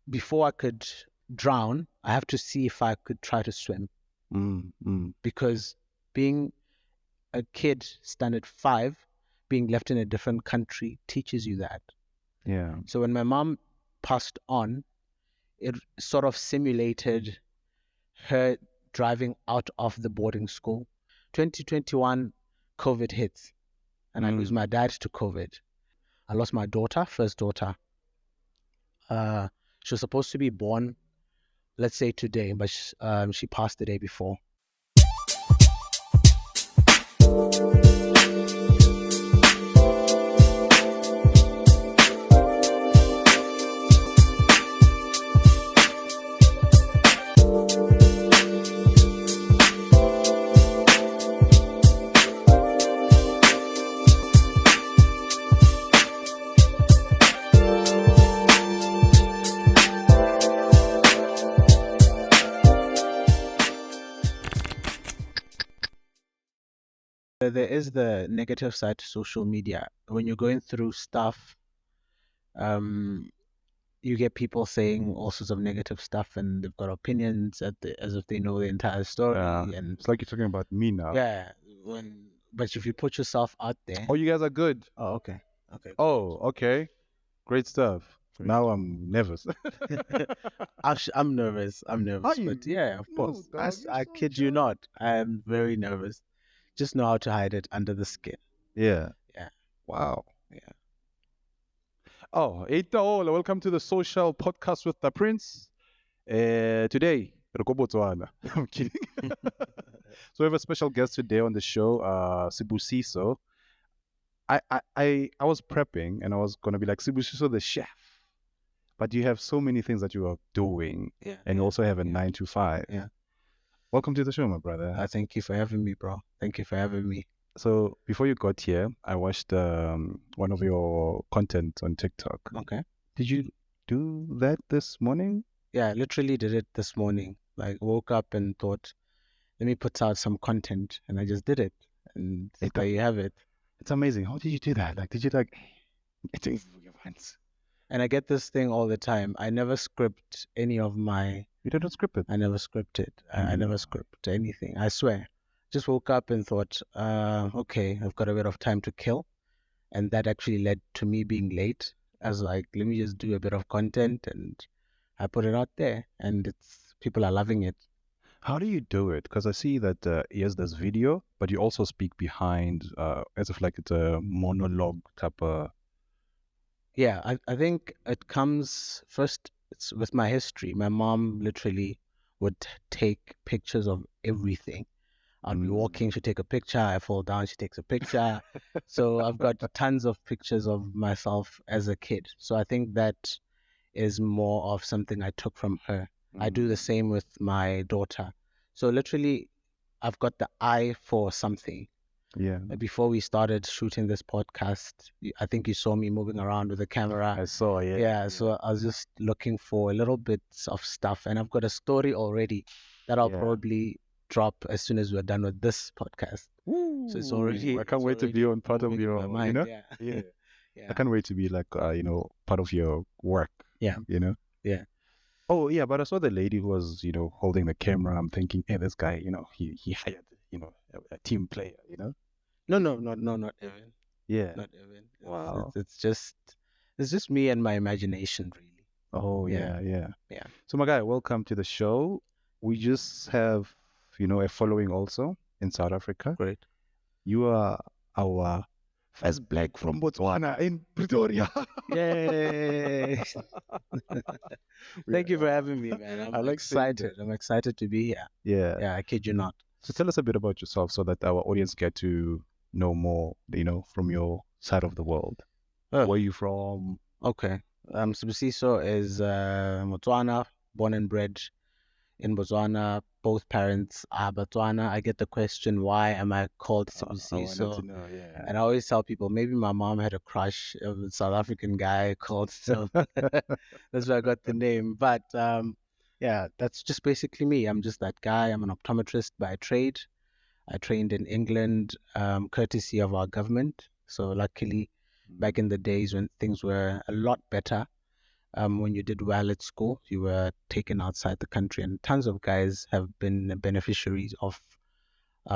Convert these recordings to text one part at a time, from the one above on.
before I could drown, I have to see if I could try to swim. Because being a kid, standard 5, being left in a different country teaches you that. Yeah. So when my mom passed on, it sort of simulated her driving out of the boarding school. 2021, COVID hits, and I lose my dad to COVID. I lost my daughter, first daughter. She was supposed to be born, let's say today, but she passed the day before. There is the negative side to social media. When you're going through stuff, you get people saying all sorts of negative stuff, and they've got opinions as if they know the entire story. And it's like you're talking about me now. yeah, but if you put yourself out there. Oh, you guys are good. Oh, okay. Oh, okay. Great stuff. Great. Now I'm nervous. I'm nervous. But yeah, of course. I kid you not. I am very nervous. Just know how to hide it under the skin. Yeah. Yeah. Wow. Yeah. Oh, Eitaola, welcome to the social podcast with the Prince. Today, Botswana. I'm kidding. So we have a special guest today on the show, Sibusiso. I was prepping and I was gonna be like Sibusiso the chef, but you have so many things that you are doing, and you also have a 9 to 5. Yeah. Welcome to the show, my brother. Thank you for having me, bro. Thank you for having me. So before you got here, I watched one of your content on TikTok. Okay. Did you do that this morning? Yeah, I literally did it this morning. Like, woke up and thought, let me put out some content, and I just did it. And there you have it. It's amazing. How did you do that? Like, did you And I get this thing all the time. I never script any of my... You don't script it? I never script it. I never script anything. I swear. Just woke up and thought, okay, I've got a bit of time to kill. And that actually led to me being late. I was like, let me just do a bit of content, and I put it out there, and people are loving it. How do you do it? Because I see that yes, there's video, but you also speak behind as if like it's a monologue type of... Yeah, I think it comes first, it's with my history. My mom literally would take pictures of everything. I'd be walking, she'd take a picture, I fall down, she takes a picture. So I've got tons of pictures of myself as a kid. So I think that is more of something I took from her. I do the same with my daughter. So literally, I've got the eye for something. Yeah. Before we started shooting this podcast, I think you saw me moving around with the camera. I saw, yeah. Yeah, so I was just looking for little bits of stuff, and I've got a story already that I'll probably drop as soon as we're done with this podcast. Ooh, so it's already... I can't wait to be on part of your mind, yeah. I can't wait to be like part of your work. Yeah. Yeah. Oh yeah, but I saw the lady who was holding the camera. I'm thinking, hey, this guy, he hired a team player, No, not even. Yeah. Not even. Wow. It's just me and my imagination, really. Oh yeah. So my guy, welcome to the show. We just have a following also in South Africa. Great. You are our first black from Botswana in Pretoria. Yay! Thank you for having me, man. I'm excited. I'm excited to be here. Yeah. Yeah, I kid you not. So tell us a bit about yourself so that our audience get to know more, from your side of the world. Where are you from? Okay. Sibusiso is Botswana, born and bred in Botswana. Both parents are Botswana. I get the question, why am I called Sibusiso? And I always tell people, maybe my mom had a crush of a South African guy called so. That's where I got the name. But yeah, that's just basically me. I'm just that guy. I'm an optometrist by trade. I trained in England, courtesy of our government. So luckily, back in the days when things were a lot better, when you did well at school, you were taken outside the country, and tons of guys have been beneficiaries of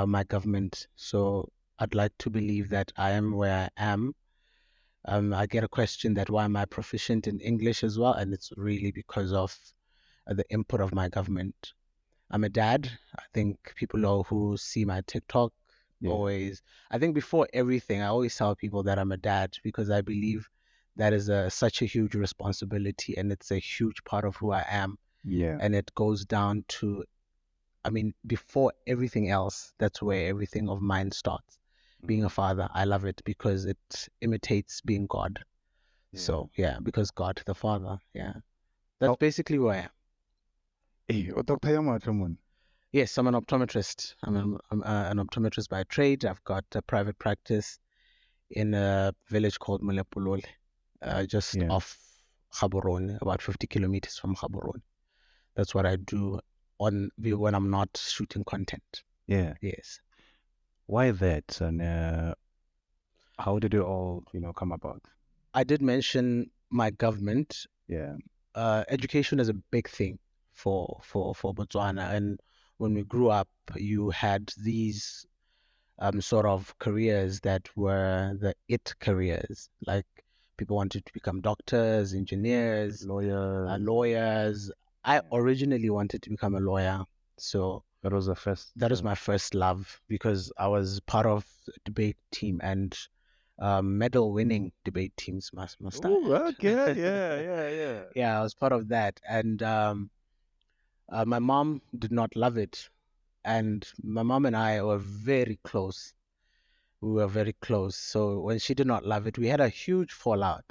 my government. So I'd like to believe that I am where I am. I get a question that why am I proficient in English as well, and it's really because of the input of my government. I'm a dad. I think people know who see my TikTok always. I think before everything, I always tell people that I'm a dad because I believe that is such a huge responsibility and it's a huge part of who I am. Yeah. And it goes down to, I mean, before everything else, that's where everything of mine starts. Being a father, I love it because it imitates being God. So, yeah, because God, the Father, yeah. That's basically who I am. Hey, Dr. Yamato, yes, I'm an optometrist. I'm an optometrist by trade. I've got a private practice in a village called Mulepulole, just off Gaborone, about 50 kilometers from Gaborone. That's what I do when I'm not shooting content. Yeah. Yes. Why that? And how did it all, come about? I did mention my government. Yeah. Education is a big thing for Botswana, and when we grew up, you had these sort of careers that were the it careers. Like people wanted to become doctors, engineers, lawyers. I originally wanted to become a lawyer, so that was the first. That was my first love because I was part of the debate team and medal-winning debate teams. Must Oh, okay, yeah. Yeah, I was part of that, and my mom did not love it, and my mom and I were very close. We were very close. So when she did not love it, we had a huge fallout.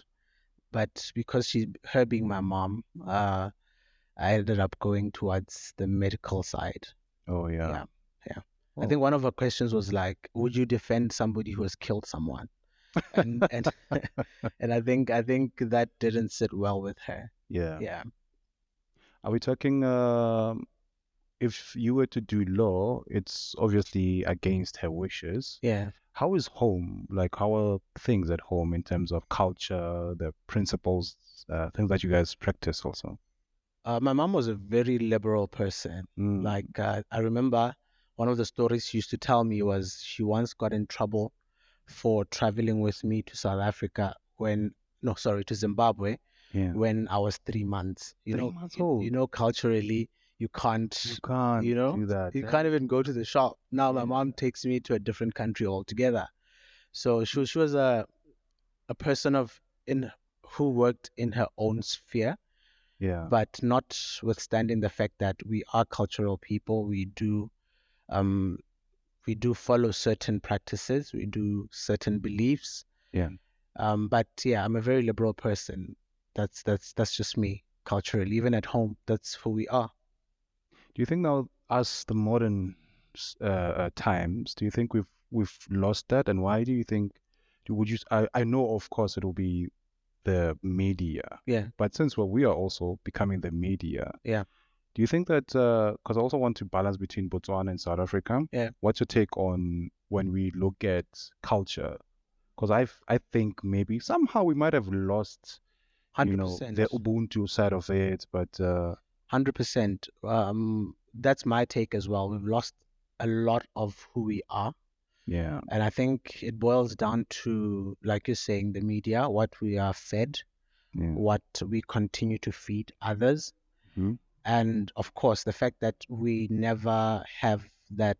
But because her being my mom, I ended up going towards the medical side. Oh yeah. I think one of her questions was like, "Would you defend somebody who has killed someone?" And and I think that didn't sit well with her. Yeah. Are we talking? If you were to do law, it's obviously against her wishes. Yeah. How is home? Like, how are things at home in terms of culture, the principles, things that you guys practice also? My mom was a very liberal person. Like, I remember one of the stories she used to tell me was she once got in trouble for traveling with me to South Africa to Zimbabwe when I was 3 months. 3 months old. Culturally, you can't do that. You can't even go to the shop. Now my mom takes me to a different country altogether. So she was a person who worked in her own sphere. Yeah. But notwithstanding the fact that we are cultural people, we do follow certain practices, we do certain beliefs. Yeah. But yeah, I'm a very liberal person. That's just me culturally. Even at home, that's who we are. Do you think now, as the modern times, do you think we've lost that, and why do you think? I know, of course, it will be the media. Yeah. But since we are also becoming the media. Yeah. Do you think that? Because I also want to balance between Botswana and South Africa. Yeah. What's your take on when we look at culture? Because I think maybe somehow we might have lost, 100%. the Ubuntu side of it, but 100%. That's my take as well. We've lost a lot of who we are. Yeah. And I think it boils down to, like you're saying, the media, what we are fed, what we continue to feed others. Mm-hmm. And of course, the fact that we never have that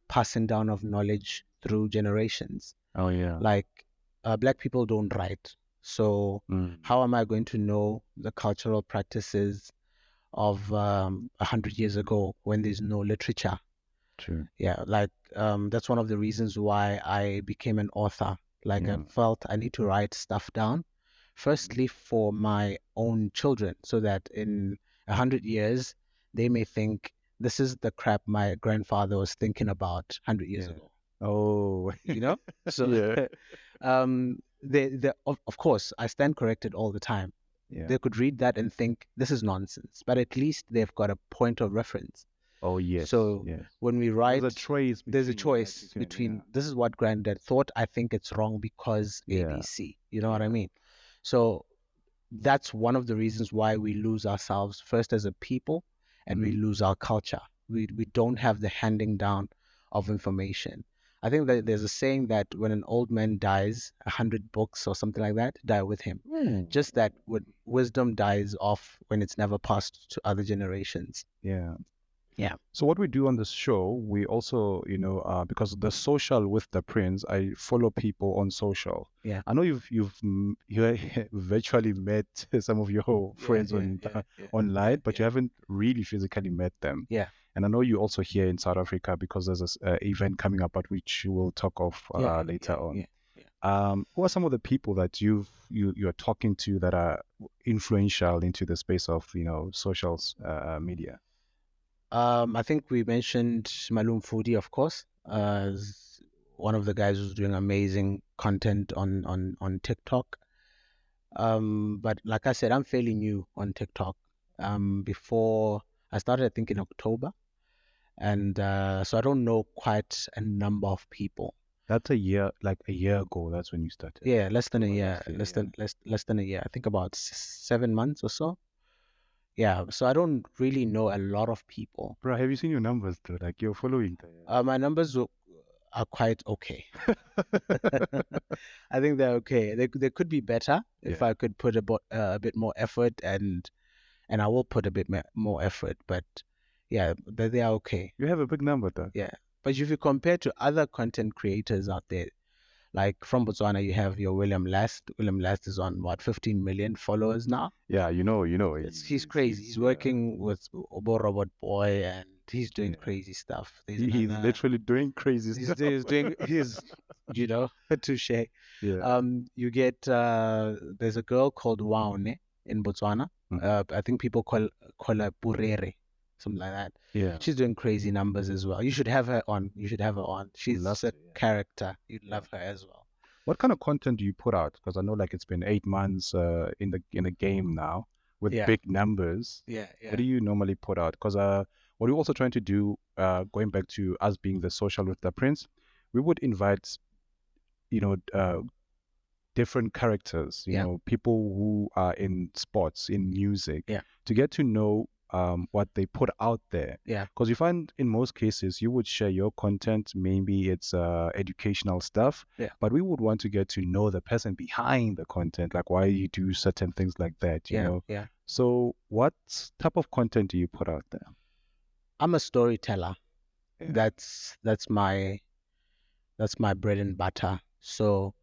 passing down of knowledge through generations. Oh, yeah. Like, Black people don't write. So how am I going to know the cultural practices of 100 years ago when there's no literature? True. Yeah, like that's one of the reasons why I became an author. Like I felt I need to write stuff down, firstly for my own children, so that in 100 years they may think this is the crap my grandfather was thinking about 100 years ago. Oh, So of course I stand corrected all the time. They could read that and think this is nonsense, but at least they've got a point of reference. Oh, yes. So when we write, there's a choice between this is what granddad thought. I think it's wrong because ABC. You know what I mean? So that's one of the reasons why we lose ourselves first as a people, and we lose our culture. We don't have the handing down of information. I think that there's a saying that when an old man dies, 100 books or something like that die with him. Just that wisdom dies off when it's never passed to other generations. Yeah. Yeah. So what we do on this show, we also, because the social with the Prince, I follow people on social. Yeah. I know you virtually met some of your friends online, but you haven't really physically met them. Yeah. And I know you're also here in South Africa because there's this event coming up, at which we'll talk of later on. Who are some of the people that you're talking to that are influential into the space of social media? I think we mentioned Malum Foodie, of course, as one of the guys who's doing amazing content on TikTok. But like I said, I'm fairly new on TikTok. Before I started, I think in October, and so I don't know quite a number of people. That's a year ago. That's when you started. Yeah, less than a year. Less than a year. I think about 7 months or so. Yeah, so I don't really know a lot of people. Bro, have you seen your numbers though? Like you're following. My numbers are quite okay. I think they're okay. They could be better if I could put a bit more effort, and I will put a bit more effort. But yeah, they are okay. You have a big number though. Yeah, but if you compare to other content creators out there, like from Botswana, you have your William Last. William Last is on what, 15 million followers now? Yeah, He's crazy. He's working with Obo Robot Boy, and he's doing crazy stuff. He's literally doing crazy stuff. He's touche. Yeah. You get there's a girl called Waone in Botswana. I think people call her Purere, something like that. Yeah. She's doing crazy numbers as well. You should have her on. She's a character. You'd love her as well. What kind of content do you put out? Because I know it's been 8 months in the game now with big numbers. Yeah. What do you normally put out? Because what we're also trying to do, going back to us being the social with the Prince, we would invite, different characters, people who are in sports, in music, to get to know what they put out there. Yeah. Because you find in most cases you would share your content, maybe it's educational stuff, but we would want to get to know the person behind the content, like why you do certain things like that, you know? Yeah. So what type of content do you put out there? I'm a storyteller. Yeah. That's my bread and butter. So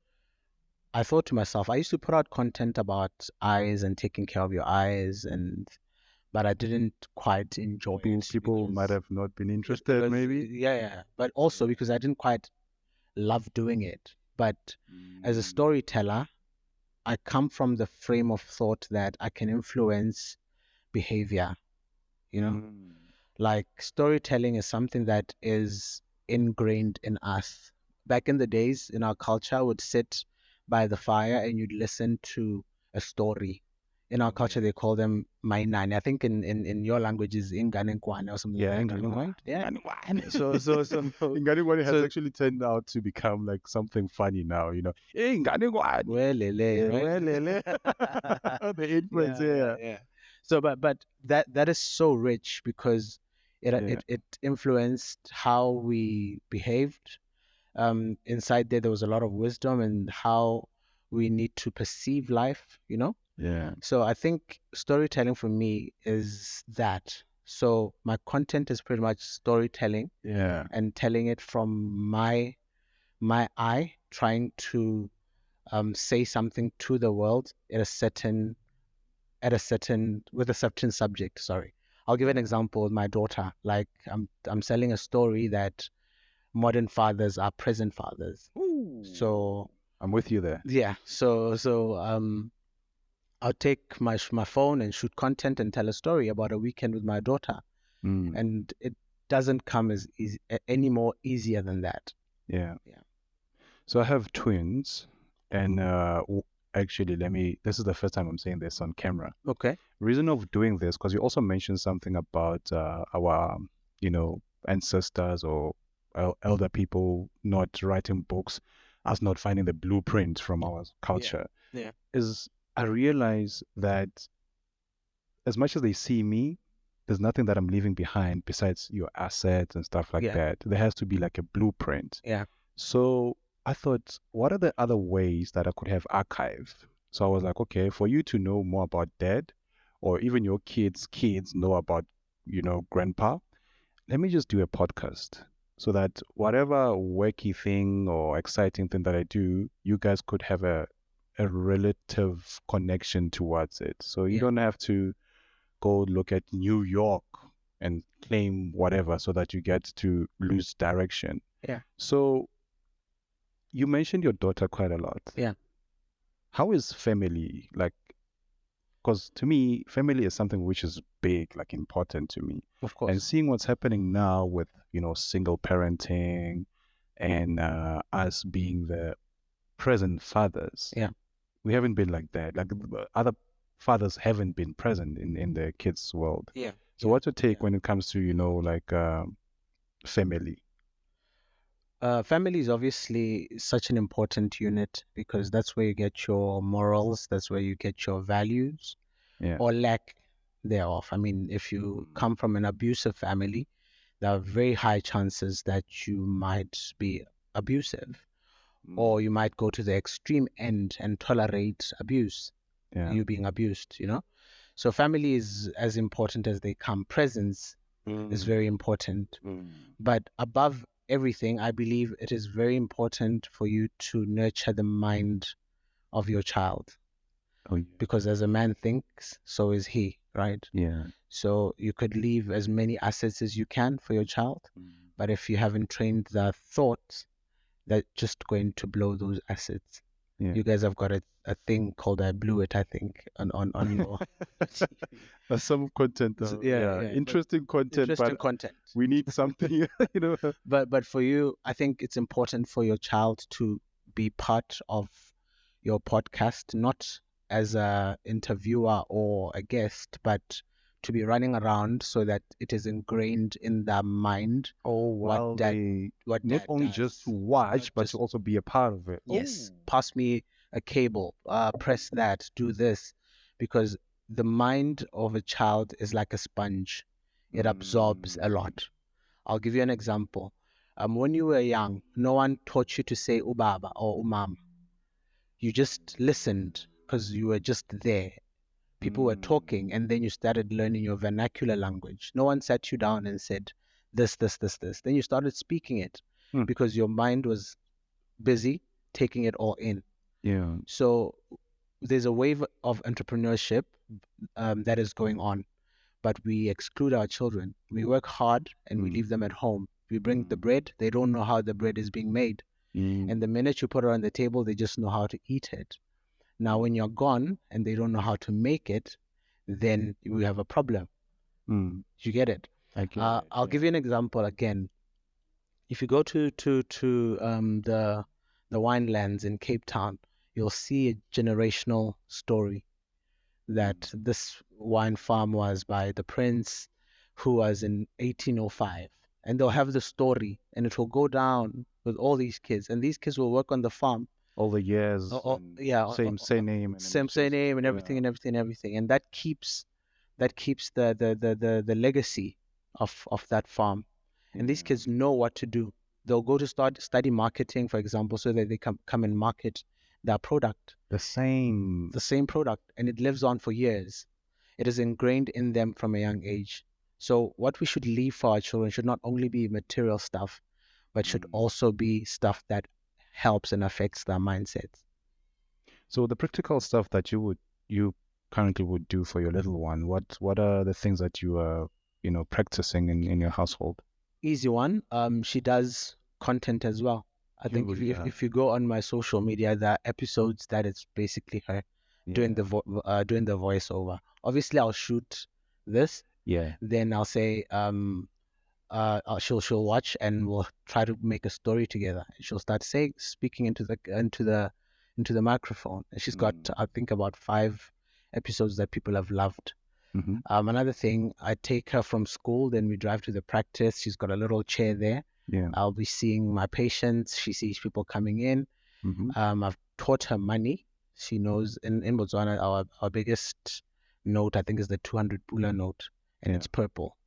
I thought to myself, I used to put out content about eyes and taking care of your eyes, but I didn't quite enjoy it. People might have not been interested, maybe. Yeah. But also because I didn't quite love doing it. But as a storyteller, I come from the frame of thought that I can influence behavior, Like storytelling is something that is ingrained in us. Back in the days, in our culture, I would sit by the fire and you'd listen to a story. In our culture, they call them mainani. I think in your language is inganenkwane or something. Yeah, inganenkwane. Yeah. So inganenkwane has actually turned out to become like something funny now. Inganenkwane. The influence, yeah. So, but that is so rich because it influenced how we behaved. Inside there was a lot of wisdom and how we need to perceive life, Yeah. So I think storytelling for me is that. So my content is pretty much storytelling. Yeah. And telling it from my eye, trying to say something to the world with a certain subject. Sorry. I'll give an example with my daughter. Like I'm selling a story that modern fathers are present fathers. Ooh. So I'm with you there. Yeah. So I'll take my phone and shoot content and tell a story about a weekend with my daughter. And it doesn't come as easy any more easier than that. Yeah. So I have twins, and actually, this is the first time I'm saying this on camera. Okay. Reason of doing this, because you also mentioned something about our, ancestors or elder people not writing books, us not finding the blueprint from our culture. Yeah. Is I realize that as much as they see me, there's nothing that I'm leaving behind besides your assets and stuff like that. There has to be like a blueprint. Yeah. So I thought, what are the other ways that I could have archived? So I was like, okay, for you to know more about dad, or even your kids know about, grandpa, let me just do a podcast so that whatever wacky thing or exciting thing that I do, you guys could have a relative connection towards it. So you don't have to go look at New York and claim whatever so that you get to lose direction. Yeah. So you mentioned your daughter quite a lot. Yeah. How is family? Like, because to me, family is something which is big, like important to me. Of course. And seeing what's happening now with, single parenting and us being the present fathers. Yeah. We haven't been like that. Like other fathers haven't been present in the kids' world. Yeah. So what's your take when it comes to, family? Family is obviously such an important unit because that's where you get your morals, that's where you get your values, or lack thereof. I mean, if you come from an abusive family, there are very high chances that you might be abusive, or you might go to the extreme end and tolerate abuse, you being abused, So family is as important as they come. Presence is very important. But above everything, I believe it is very important for you to nurture the mind of your child. Oh, yeah. Because as a man thinks, so is he, right? Yeah. So you could leave as many assets as you can for your child, but if you haven't trained the thoughts, they're just going to blow those assets. Yeah. You guys have got a thing called I blew it, I think, on your That's some content. Interesting content. Interesting content. We need something, But for you, I think it's important for your child to be part of your podcast, not as a interviewer or a guest, but to be running around so that it is ingrained in their mind. What not only does. just to watch, but to also be a part of it. Yes, pass me a cable, press that, do this, because the mind of a child is like a sponge. It absorbs a lot. I'll give you an example. When you were young, no one taught you to say ubaba or umama. You just listened because you were just there. People were talking, and then you started learning your vernacular language. No one sat you down and said, this, this, this, this. Then you started speaking it because your mind was busy taking it all in. Yeah. So there's a wave of entrepreneurship that is going on, but we exclude our children. We work hard and we leave them at home. We bring the bread, they don't know how the bread is being made. And the minute you put it on the table, they just know how to eat it. Now, when you're gone and they don't know how to make it, then we have a problem. You get it? I'll give you an example again. If you go to the winelands in Cape Town, you'll see a generational story that this wine farm was by the prince who was in 1805. And they'll have the story, and it will go down with all these kids. And these kids will work on the farm all the years. Same name. Same name and everything and everything. And that keeps the legacy of that farm. And these kids know what to do. They'll go to study marketing, for example, so that they come and market their product. The same product, and it lives on for years. It is ingrained in them from a young age. So what we should leave for our children should not only be material stuff, but should also be stuff that helps and affects their mindsets. So the practical stuff that you currently would do for your little one, what are the things that you are practicing in your household? Easy one. She does content as well. I think if you go on my social media, there are episodes that it's basically her doing the voiceover. Obviously, I'll shoot this. Yeah. Then I'll say she'll watch, and we'll try to make a story together. She'll start speaking into the microphone. And she's got I think about 5 episodes that people have loved. Another thing, I take her from school, then we drive to the practice. She's got a little chair there. Yeah. I'll be seeing my patients. She sees people coming in. I've taught her money. She knows in Botswana, our biggest note, I think, is the 200 pula note, and Yeah. it's purple.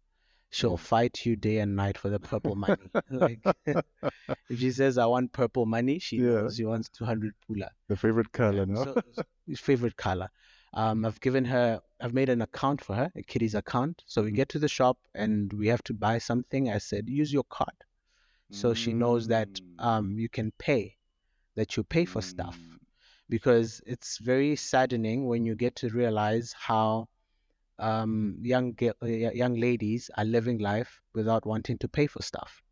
She'll fight you day and night for the purple money. Like, if she says, I want purple money, she knows she wants 200 pula. The favorite color, no? So, favorite color. I've made an account for her, a kiddies account. So we get to the shop and we have to buy something. I said, use your card. So she knows that you can pay, that you pay for stuff. Because it's very saddening when you get to realize how young ladies are living life without wanting to pay for stuff.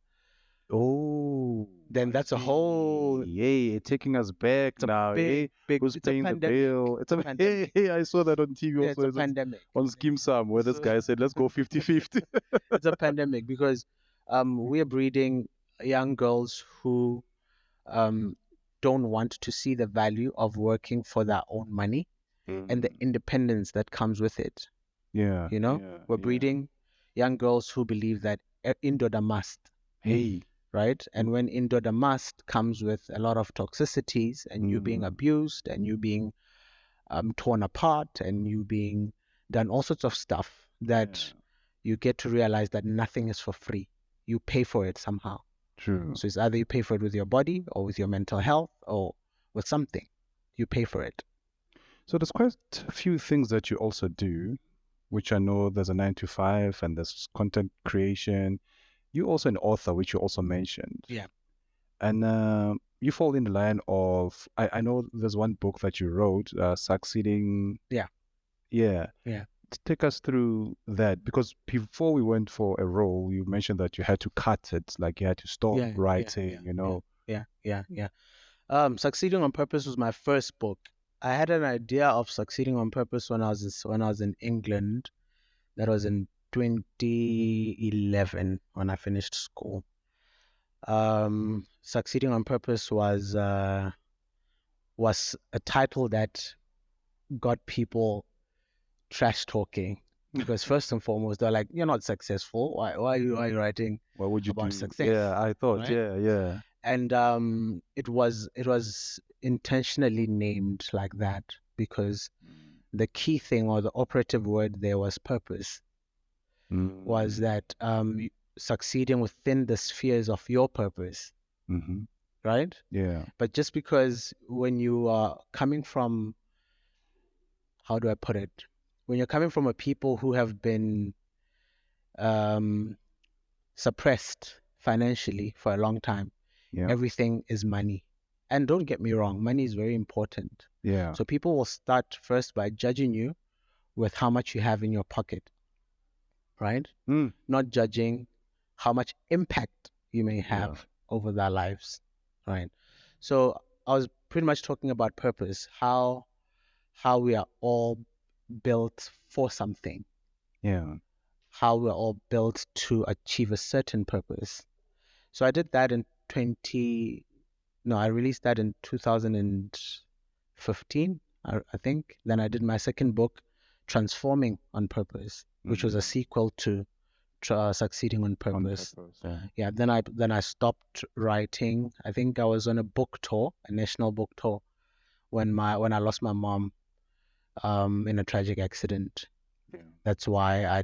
Oh, then that's a whole taking us back now. big Who's it's a paying the pandemic. bill? It's a pandemic. I saw that on TV Yeah, also. it's a pandemic On Scheme Sam, where this guy said, let's go 50-50. It's a pandemic because we're breeding young girls who don't want to see the value of working for their own money and the independence that comes with it. Yeah. You know, we're breeding young girls who believe that indoda must. Right? And when indoda must comes with a lot of toxicities and you being abused and you being torn apart and you being done all sorts of stuff that you get to realize that nothing is for free. You pay for it somehow. True. So it's either you pay for it with your body or with your mental health or with something. You pay for it. So there's quite a few things that you also do, which I know there's a 9 to 5 and there's content creation. You're also an author, which you also mentioned. Yeah. And you fall in the line of, I know there's one book that you wrote, Succeeding. Yeah. Yeah. Yeah. Take us through that, because before we went for a role, you mentioned that you had to cut it, like you had to stop writing, you know. Yeah. Succeeding on Purpose was my first book. I had an idea of Succeeding on Purpose when I was in England. That was in 2011 when I finished school. Succeeding on Purpose was a title that got people trash talking, because first and foremost they're like, you're not successful. Why are you writing What would you about do? success? Yeah, I thought, right? yeah. And it was intentionally named like that because the key thing or the operative word there was purpose. Was that succeeding within the spheres of your purpose. Right? Yeah. But just because when you are coming from, how do I put it? When you're coming from a people who have been suppressed financially for a long time, everything is money. And don't get me wrong, money is very important. Yeah. So people will start first by judging you with how much you have in your pocket, right? Not judging how much impact you may have over their lives, right? So I was pretty much talking about purpose, how we are all built for something. Yeah. How we're all built to achieve a certain purpose. So I did that in I released that in 2015, I think. Then I did my second book, Transforming on Purpose, which was a sequel to Succeeding on Purpose. Yeah. Then I stopped writing. I think I was on a book tour, a national book tour, when I lost my mom in a tragic accident. That's why I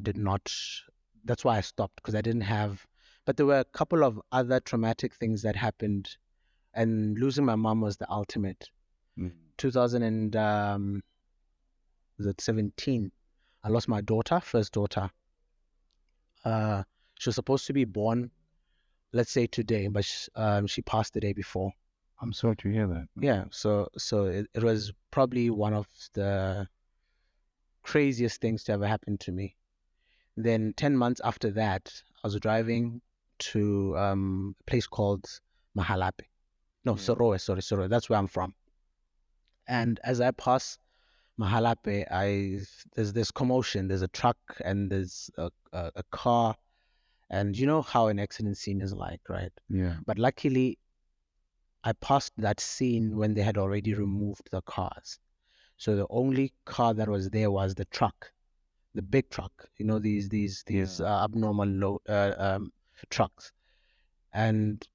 stopped, because I didn't have, but there were a couple of other traumatic things that happened, and losing my mom was the ultimate. 2017, I lost my first daughter. She was supposed to be born, let's say today, but she passed the day before. I'm sorry to hear that. Yeah, so it was probably one of the craziest things to ever happen to me. Then 10 months after that, I was driving to a place called Mahalape. No, Soroe, sorry. That's where I'm from. And as I pass Mahalape, there's this commotion. There's a truck and there's a car. And you know how an accident scene is like, right? Yeah. But luckily, I passed that scene when they had already removed the cars. So the only car that was there was the truck. The big truck, you know, these abnormal trucks. And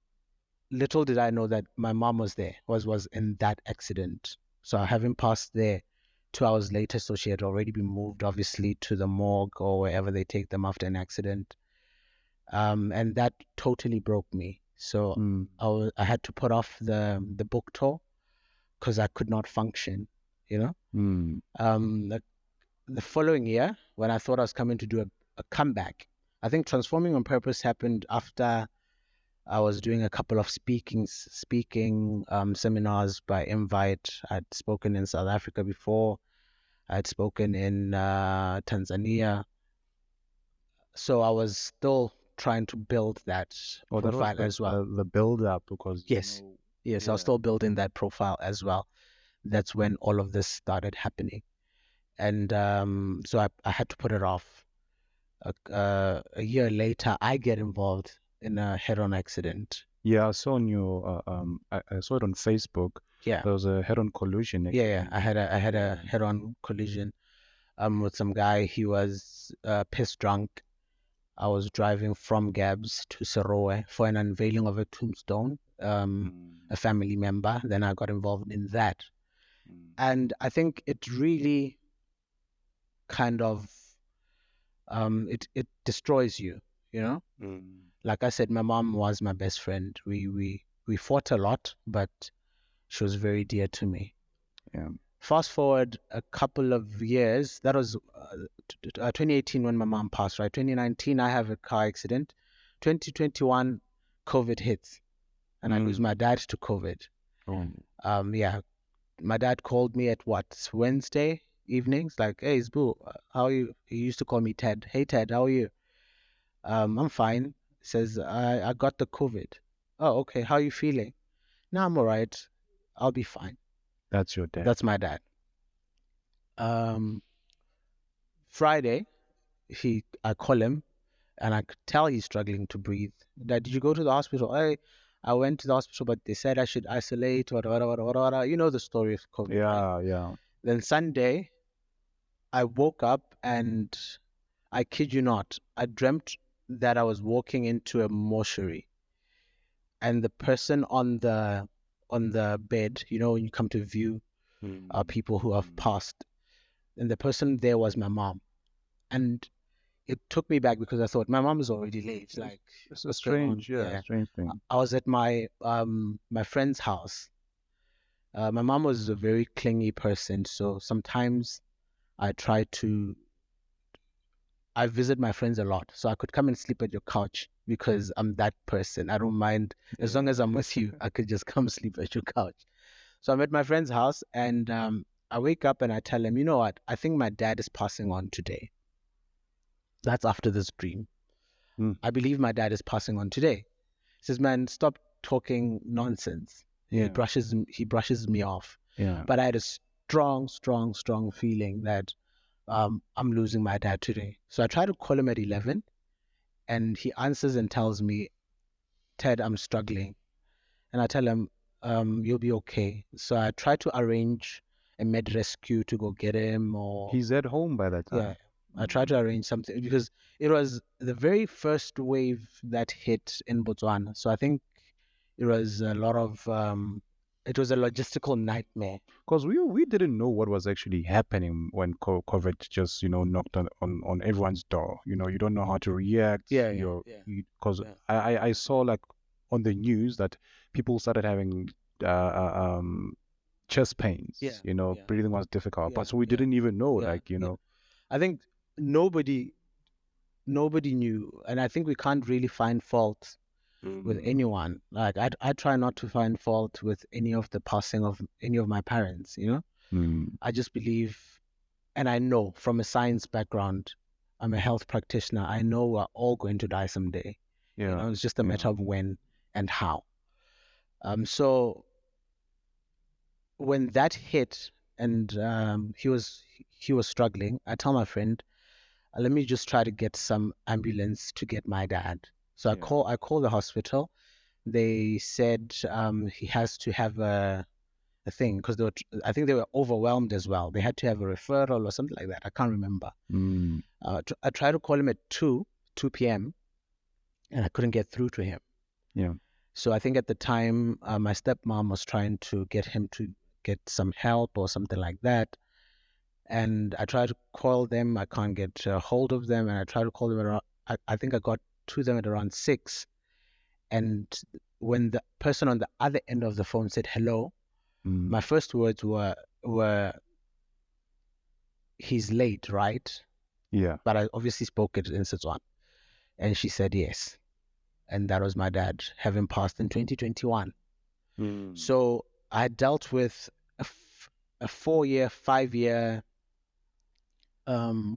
little did I know that my mom was there, was in that accident. So having passed there 2 hours later, so she had already been moved, obviously, to the morgue or wherever they take them after an accident. And that totally broke me. So I had to put off the book tour because I could not function, you know. The following year, when I thought I was coming to do a comeback, I think Transforming on Purpose happened after I was doing a couple of speaking seminars by invite. I'd spoken in South Africa before. I'd spoken in Tanzania. So I was still trying to build that profile that was as well. The build up, because Yes, I was still building that profile as well. That's when all of this started happening, and so I had to put it off. A year later, I get involved in a head-on accident. Yeah, I saw on your I saw it on Facebook. Yeah, there was a head-on collision. yeah. I had a head-on collision with some guy. He was pissed drunk. I was driving from Gabs to Serowe for an unveiling of a tombstone, a family member. Then I got involved in that. And I think it really kind of, it destroys you, you know? Like I said, my mom was my best friend. We fought a lot, but she was very dear to me. Yeah. Fast forward a couple of years, that was 2018 when my mom passed, right? 2019, I have a car accident. 2021, COVID hits, and I lose my dad to COVID. Yeah, my dad called me at Wednesday evenings, like, "Hey, Sbu, how are you?" He used to call me Ted. "Hey, Ted, how are you?" "I'm fine." Says, I got the COVID." "Oh, okay. How are you feeling?" "No, I'm all right. I'll be fine." That's your dad. That's my dad. Friday, I call him, and I could tell he's struggling to breathe. "Dad, did you go to the hospital?" I went to the hospital, but they said I should isolate, whatever. You know the story of COVID. Yeah, right? yeah. Then Sunday, I woke up and I kid you not, I dreamt that I was walking into a mortuary, and the person on the bed, you know, when you come to view people who have passed, and the person there was my mom. And it took me back because I thought my mom is already late. Like, It's a strange, strange thing. I was at my my friend's house. My mom was a very clingy person, so sometimes I try to. I visit my friends a lot, so I could come and sleep at your couch because I'm that person. I don't mind as long as I'm with you. I could just come sleep at your couch. So I'm at my friend's house, and I wake up and I tell him, "You know what? I think my dad is passing on today." That's after this dream. I believe my dad is passing on today. He says, "Man, stop talking nonsense." He brushes me off. Yeah. But I had a strong feeling that I'm losing my dad today. So I try to call him at 11, and he answers and tells me, "Ted, I'm struggling." And I tell him, "You'll be okay." So I try to arrange a med rescue to go get him, or He's at home by that time. yeah. I tried to arrange something because it was the very first wave that hit in Botswana. So I think it was a lot of it was a logistical nightmare. Because we didn't know what was actually happening when COVID just knocked on everyone's door. You don't know how to react. Yeah. Because I saw like on the news that people started having chest pains. Breathing was difficult. But so we didn't even know, I think nobody knew, and I think we can't really find fault with anyone. Like I try not to find fault with any of the passing of any of my parents. I just believe, and I know from a science background, I'm a health practitioner. I know we're all going to die someday. It's just a matter of when and how. So when that hit, and he was struggling, I tell my friend, "Let me just try to get some ambulance to get my dad." So I call the hospital. They said he has to have a thing because I think they were overwhelmed as well. They had to have a referral or something like that. I can't remember. I tried to call him at 2 p.m. and I couldn't get through to him. Yeah. So I think at the time my stepmom was trying to get him to get some help or something like that. And I try to call them. I can't get a hold of them. And I try to call them around. I think I got to them at around 6. And when the person on the other end of the phone said hello, my first words were he's late, right? Yeah. But I obviously spoke it in Setswana. And she said yes. And that was my dad, having passed in 2021. So I dealt with a 4-year, 5-year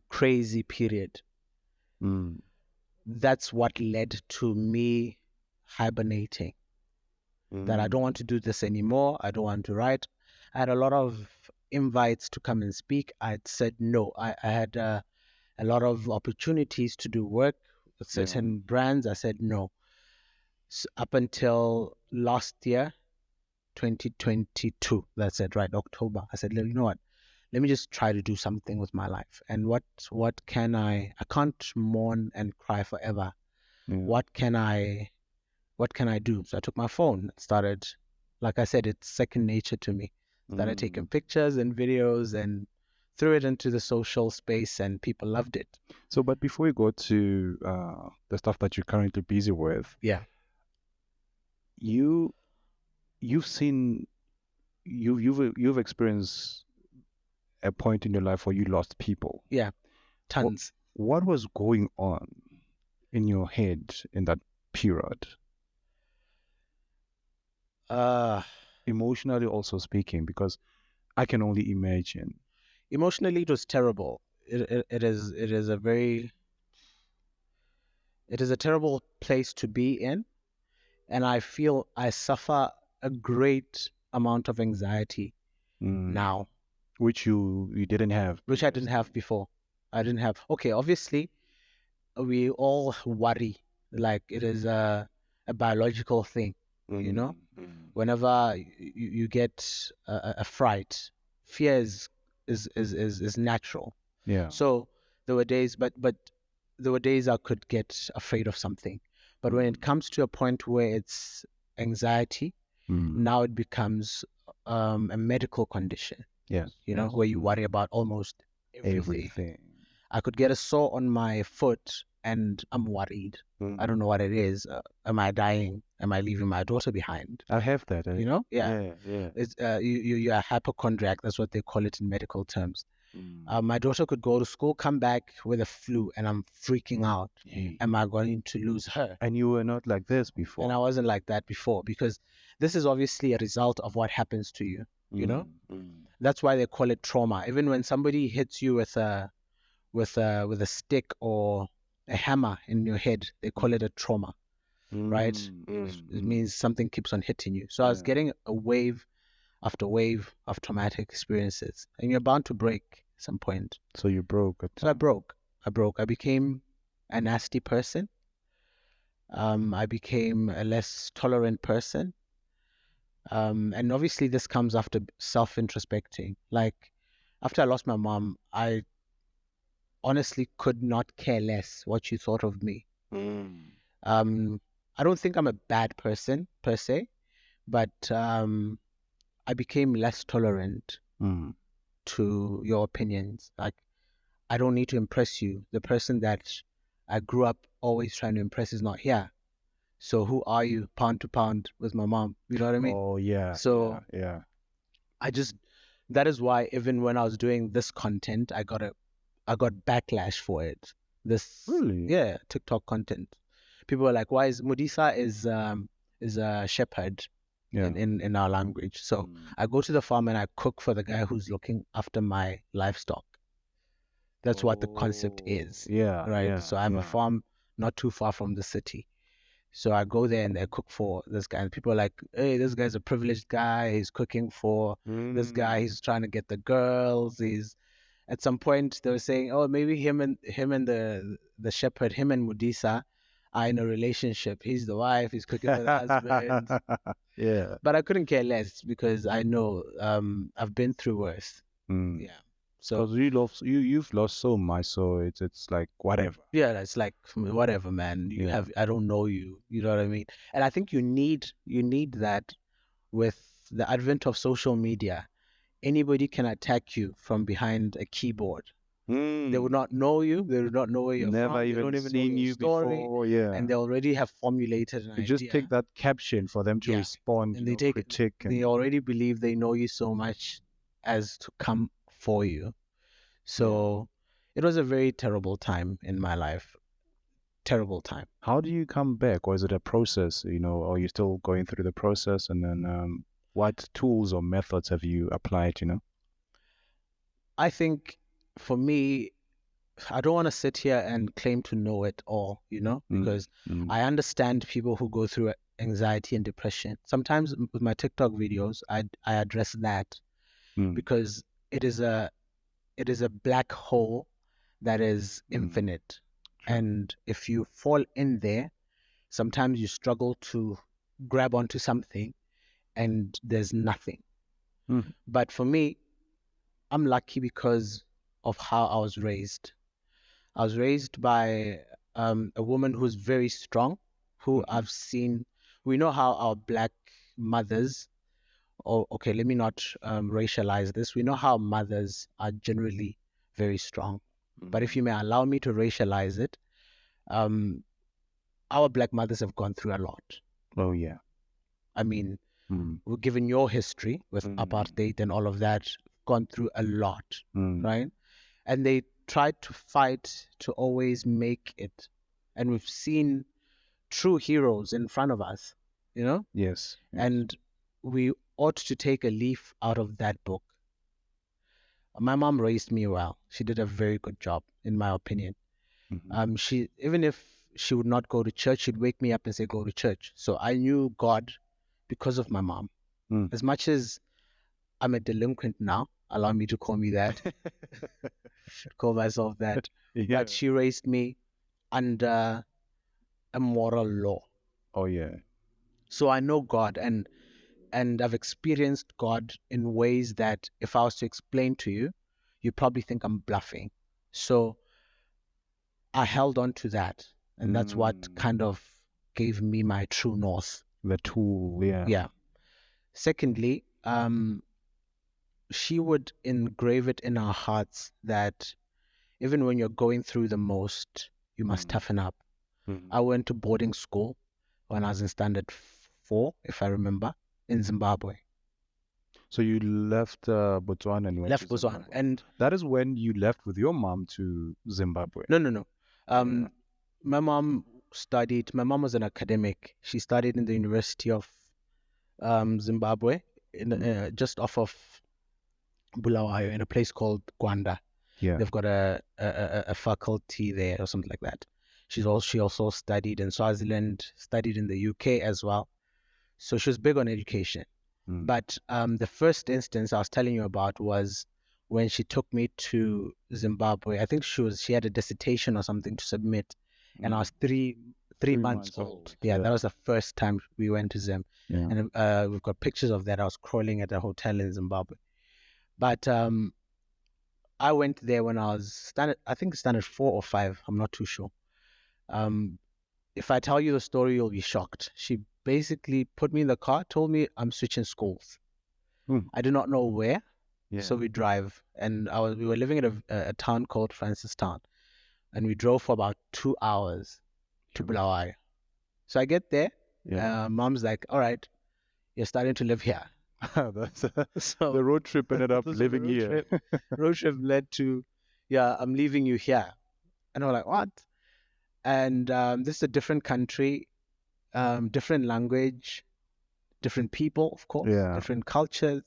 crazy period. That's what led to me hibernating. That I don't want to do this anymore. I don't want to write. I had a lot of invites to come and speak. I said no. I had a lot of opportunities to do work with certain brands. I said no. So up until last year, 2022, that's it, right? October. I said, you know what? Let me just try to do something with my life. And what can I can't mourn and cry forever. What can I do? So I took my phone, started, like I said, it's second nature to me. Started taking pictures and videos and threw it into the social space, and people loved it. So, but before we go to the stuff that you're currently busy with, you've seen, you've experienced a point in your life where you lost people. Yeah, tons. What was going on in your head in that period? Emotionally also speaking, because I can only imagine. Emotionally, it was terrible. It is a terrible place to be in, and I feel I suffer a great amount of anxiety now, which you didn't have, which I didn't have before. I didn't have. Okay, obviously, we all worry, like it is a biological thing, you know. Whenever you get a fright, fear is natural. Yeah. So there were days, but there were days I could get afraid of something. But when it comes to a point where it's anxiety, now it becomes a medical condition. Yes. You know, where you worry about almost everything. I could get a sore on my foot and I'm worried. I don't know what it is. Am I dying? Am I leaving my daughter behind? I have that. You know? Yeah. It's you're a hypochondriac. That's what they call it in medical terms. My daughter could go to school, come back with a flu, and I'm freaking out. Am I going to lose her? And you were not like this before. And I wasn't like that before, because this is obviously a result of what happens to you. You know? That's why they call it trauma. Even when somebody hits you with a stick or a hammer in your head, they call it a trauma, right? It means something keeps on hitting you. So I was getting a wave after wave of traumatic experiences, and you're bound to break at some point. So you broke. So I broke. I became a nasty person. I became a less tolerant person. And obviously this comes after self-introspecting. Like after I lost my mom, I honestly could not care less what you thought of me. I don't think I'm a bad person per se, but I became less tolerant to your opinions. Like, I don't need to impress you. The person that I grew up always trying to impress is not here. So who are you, pound to pound with my mom? You know what I mean? Oh yeah. So yeah. That is why even when I was doing this content, I got backlash for it. Really? TikTok content. People were like, "Why is Mudisa is a shepherd in our language?" So I go to the farm and I cook for the guy who's looking after my livestock. That's what the concept is. Yeah. Right. Yeah, So I have a farm not too far from the city. So I go there and I cook for this guy. And people are like, "Hey, this guy's a privileged guy. He's cooking for this guy. He's trying to get the girls. He's..." At some point they were saying, "Oh, maybe him and the shepherd, him and Mudisa are in a relationship. He's the wife. He's cooking for the husband." Yeah. But I couldn't care less because I know I've been through worse. Yeah. So because you've lost so much, so it's like whatever. Yeah, it's like whatever, man. I don't know you. You know what I mean? And I think you need that with the advent of social media. anybody can attack you from behind a keyboard. They would not know you. They would not know where you're Never from. They even don't even know seen your you story, before. Yeah. and they already have formulated an You just idea. take that caption for them to Yeah. respond, And they take it. critique. They already believe they know you so much as to come for you. So it was a very terrible time in my life. Terrible time. How do you come back, or is it a process? Or are you still going through the process? And then, what tools or methods have you applied? I think for me, I don't want to sit here and claim to know it all, because I understand people who go through anxiety and depression. Sometimes with my TikTok videos, I address that because it is a black hole that is infinite. Sure. And if you fall in there, sometimes you struggle to grab onto something and there's nothing. But for me, I'm lucky because of how I was raised. I was raised by a woman who's very strong, who I've seen. We know how our black mothers, okay, let me not racialize this. We know how mothers are generally very strong. But if you may allow me to racialize it, our black mothers have gone through a lot. Oh, yeah. I mean, given your history with apartheid and all of that, gone through a lot, right? And they tried to fight to always make it. And we've seen true heroes in front of us, Yes. And we ought to take a leaf out of that book. My mom raised me well. She did a very good job, in my opinion. She, even if she would not go to church, she'd wake me up and say, go to church. So I knew God because of my mom. As much as I'm a delinquent now, allow me to call me that, should call myself that. But she raised me under a moral law. Oh, yeah. So I know God, and I've experienced God in ways that if I was to explain to you, you probably think I'm bluffing. So I held on to that, and that's what kind of gave me my true north. The tool, yeah. Yeah. Secondly, she would engrave it in our hearts that even when you're going through the most, you must toughen up. I went to boarding school when I was in standard 4, if I remember, in Zimbabwe. So you left Botswana and went Left to Botswana. Zimbabwe. And that is when you left with your mom to Zimbabwe. No. My mom was an academic. She studied in the University of Zimbabwe, just off of Bulawayo, in a place called Gwanda. Yeah. They've got a faculty there or something like that. She also studied in Swaziland, studied in the UK as well. So she was big on education. But the first instance I was telling you about was when she took me to Zimbabwe. I think she had a dissertation or something to submit, and I was three months old. Yeah, that was the first time we went to Zim. Yeah. And we've got pictures of that. I was crawling at a hotel in Zimbabwe. But I went there when I was standard 4 or 5. I'm not too sure. If I tell you the story, you'll be shocked. She basically put me in the car, told me I'm switching schools. I do not know where. Yeah. So we drive, and we were living in a town called Francistown, and we drove for about 2 hours to Bulawayo. So I get there. Yeah. Mom's like, all right, you're starting to live here. So the road trip ended up living here. Road trip led to, I'm leaving you here. And I'm like, what? And this is a different country, different language, different people, of course, different cultures.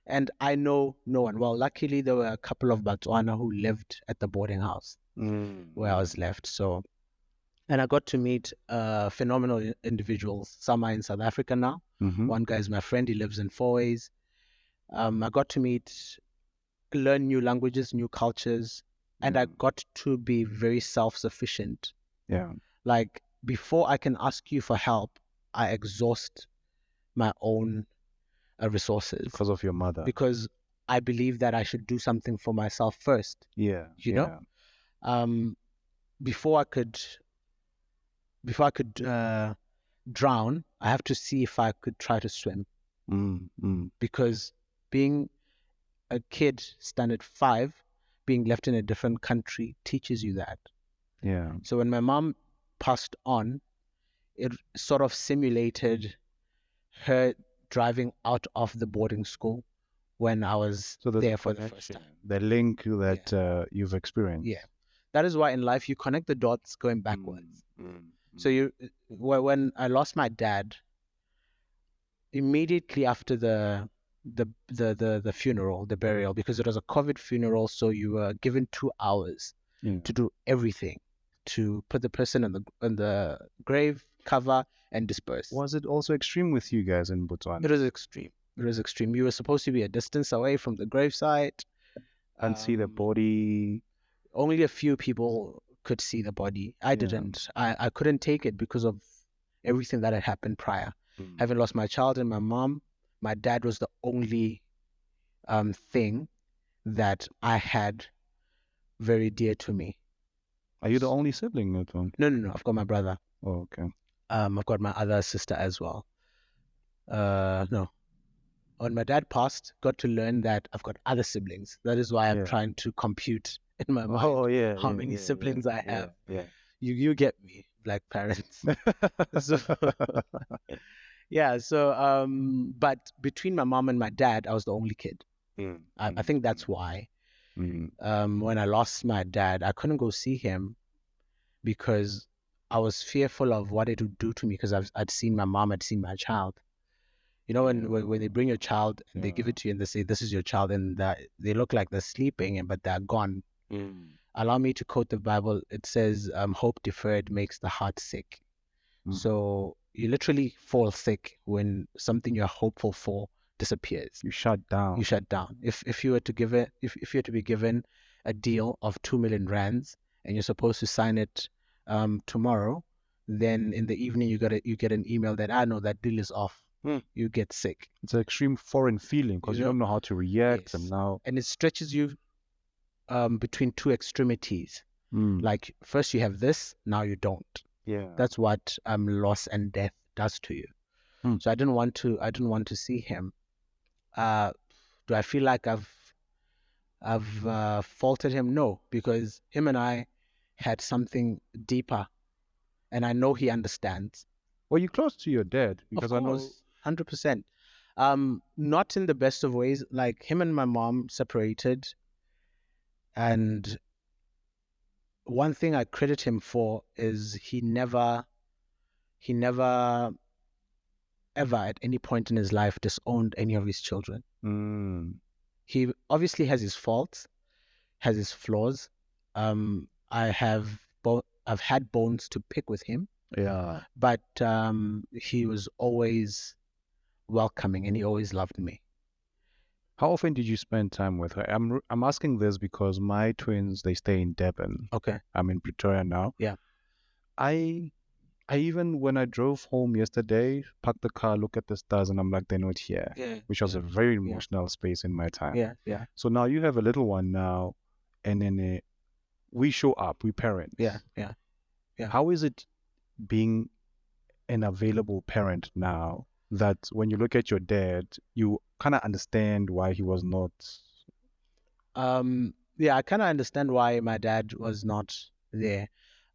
And I know no one. Well, luckily, there were a couple of Botswana who lived at the boarding house where I was left. So, and I got to meet phenomenal individuals. Some are in South Africa now. One guy is my friend. He lives in Fourways. I got to learn new languages, new cultures, and I got to be very self-sufficient. Yeah. Like, before I can ask you for help, I exhaust my own resources. Because of your mother. Because I believe that I should do something for myself first. Yeah. You know? Before I could drown, I have to see if I could try to swim. Because being a kid standard 5 being left in a different country teaches you that. Yeah. So when my mom passed on, it sort of simulated her driving out of the boarding school when I was there for the first time. The link that you've experienced. Yeah. That is why in life you connect the dots going backwards. So when I lost my dad, immediately after the funeral, the burial, because it was a COVID funeral, so you were given 2 hours to do everything, to put the person on the grave, cover, and disperse. Was it also extreme with you guys in Botswana? It was extreme. It was extreme. You were supposed to be a distance away from the gravesite. And see the body. Only a few people could see the body. I didn't. I couldn't take it because of everything that had happened prior. Having lost my child and my mom, my dad was the only thing that I had very dear to me. Are you the only sibling at home? No. I've got my brother. Oh, okay. I've got my other sister as well. No. When my dad passed, got to learn that I've got other siblings. That is why I'm trying to compute in my mind how many siblings I have. Yeah. You get me, black parents. So, but between my mom and my dad, I was the only kid. I think that's why. When I lost my dad, I couldn't go see him because I was fearful of what it would do to me, because I'd seen my mom, I'd seen my child. You know, when they bring your child and they give it to you and they say, this is your child, and they look like they're sleeping, but they're gone. Allow me to quote the Bible. It says, hope deferred makes the heart sick. So you literally fall sick when something you're hopeful for disappears. You shut down. If you were to be given a deal of 2 million rands and you're supposed to sign it tomorrow, then in the evening you get an email that I know that deal is off. You get sick. It's an extreme foreign feeling because you don't know how to react. Yes. And it stretches you between two extremities. Like first you have this, now you don't. Yeah. That's what loss and death does to you. So I didn't want to see him. Do I feel like I've faulted him? No, because him and I had something deeper, and I know he understands. Well, you're close to your dad, because I know 100%. Not in the best of ways. Like him and my mom separated, and one thing I credit him for is he never ever at any point in his life disowned any of his children. He obviously has his faults, has his flaws. I've had bones to pick with him. Yeah. But he was always welcoming and he always loved me. How often did you spend time with her? I'm asking this because my twins, they stay in Durban. Okay. I'm in Pretoria now. Yeah. I even, when I drove home yesterday, parked the car, look at the stars, and I'm like, they're not here. Yeah. Which was a very emotional space in my time. Yeah. So now you have a little one now, and then we show up, we parents. Yeah. How is it being an available parent now, that when you look at your dad, you kind of understand why he was not? I kind of understand why my dad was not there.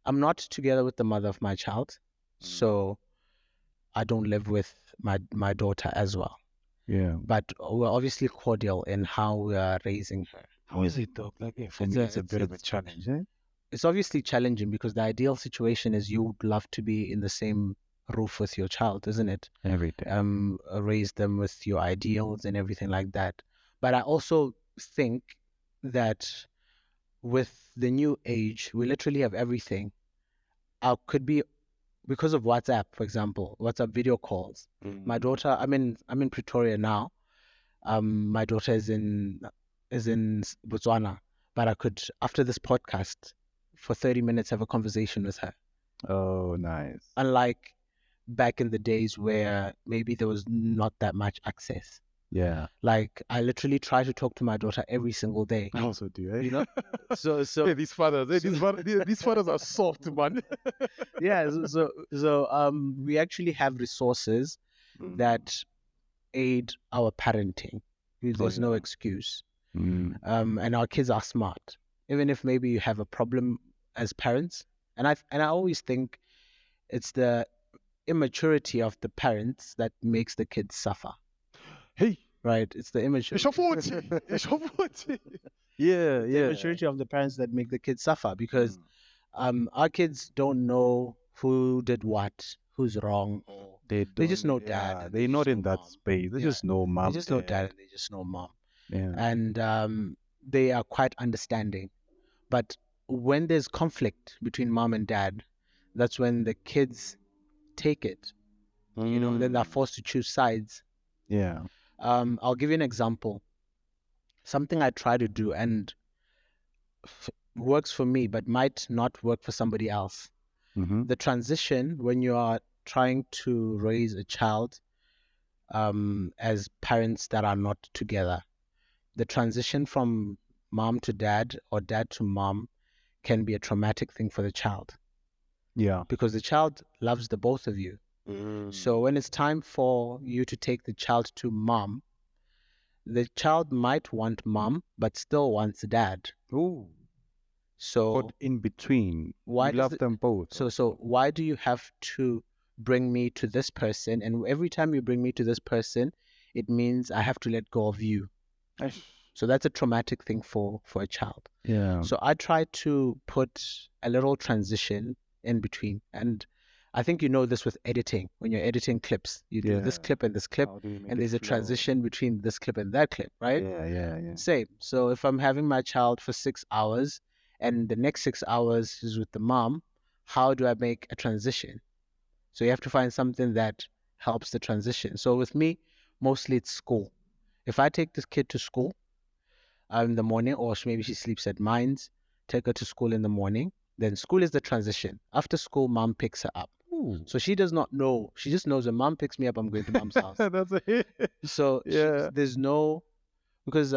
I'm not together with the mother of my child, so I don't live with my daughter as well. Yeah. But we're obviously cordial in how we are raising her. How is it though? Like, for me, it's a bit of a challenge. It's obviously challenging because the ideal situation is you would love to be in the same roof with your child, isn't it? Every day. Raise them with your ideals and everything like that. But I also think that with the new age, we literally have everything. Could be because of WhatsApp, for example, WhatsApp video calls. My daughter, I'm in Pretoria now. My daughter is in Botswana, but I could, after this podcast, for 30 minutes have a conversation with her. Oh, nice. Unlike back in the days where maybe there was not that much access. Yeah. Like I literally try to talk to my daughter every single day. I also do, eh? You know? So hey, these fathers are soft, man. Yeah, so we actually have resources that aid our parenting. There's no excuse. And our kids are smart, even if maybe you have a problem as parents. And I always think it's the immaturity of the parents that makes the kids suffer. Hey, right? It's the immaturity. Yeah, The immaturity of the parents that make the kids suffer, because our kids don't know who did what, who's wrong, or They just know dad. Yeah, And they're not just in know that mom. space. They just know mom. They just know dad and they just know mom. Yeah. And they are quite understanding. But when there's conflict between mom and dad, that's when the kids take it. You know, then they're forced to choose sides. Yeah. I'll give you an example. Something I try to do and works for me, but might not work for somebody else. The transition when you are trying to raise a child as parents that are not together, the transition from mom to dad or dad to mom can be a traumatic thing for the child. Yeah. Because the child loves the both of you. So when it's time for you to take the child to mom, the child might want mom, but still wants dad. Ooh. So But in between, why you love them both. So why do you have to bring me to this person? And every time you bring me to this person, it means I have to let go of you. So that's a traumatic thing for a child. Yeah. So I try to put a little transition in between. And I think you know this with editing. When you're editing clips, you do this clip and this clip, and there's a transition between this clip and that clip, right? Yeah. Same. So if I'm having my child for 6 hours and the next 6 hours is with the mom, how do I make a transition? So you have to find something that helps the transition. So with me, mostly it's school. If I take this kid to school in the morning, or maybe she sleeps at Mines, take her to school in the morning, then school is the transition. After school, mom picks her up. Ooh. So she does not know. She just knows when mom picks me up, I'm going to mom's house. That's a hit. So Yeah. there's no, because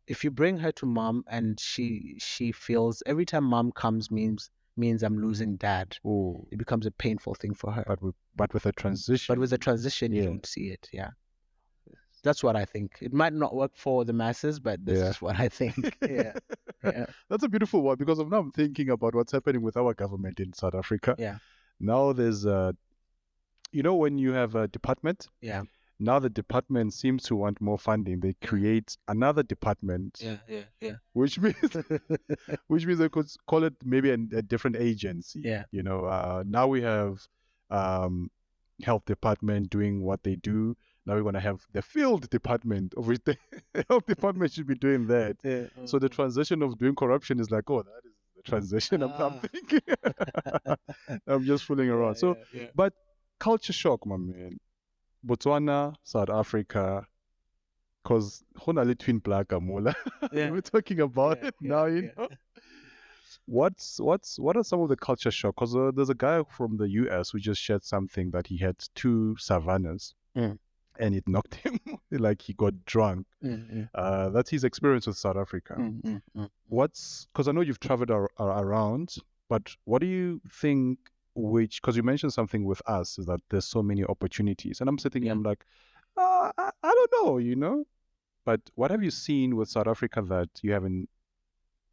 if you bring her to mom and she feels every time mom comes means I'm losing dad. Ooh. It becomes a painful thing for her. But with a transition. But with a transition, you don't see it. Yeah. That's what I think. It might not work for the masses, but this is what I think. Yeah. That's a beautiful one, because now I'm thinking about what's happening with our government in South Africa. Yeah. Now there's when you have a department. Yeah. Now the department seems to want more funding. They create another department. Yeah. Which means they could call it maybe a different agency. Yeah. Now we have health department doing what they do. Now we're going to have the field department, of which the health department should be doing that. Yeah. So the transition of doing corruption is like, oh, that is the transition. I'm thinking. I'm just fooling around. But culture shock, my man. Botswana, South Africa, because honali twin black amola. We're talking about it now, you know. What are some of the culture shock? Because there's a guy from the US who just shared something that he had 2 savannas. And it knocked him, like he got drunk. That's his experience with South Africa. Because I know you've traveled around, but what do you think, because you mentioned something with us, is that there's so many opportunities. And I'm sitting here, I'm like, I don't know, But what have you seen with South Africa that you haven't,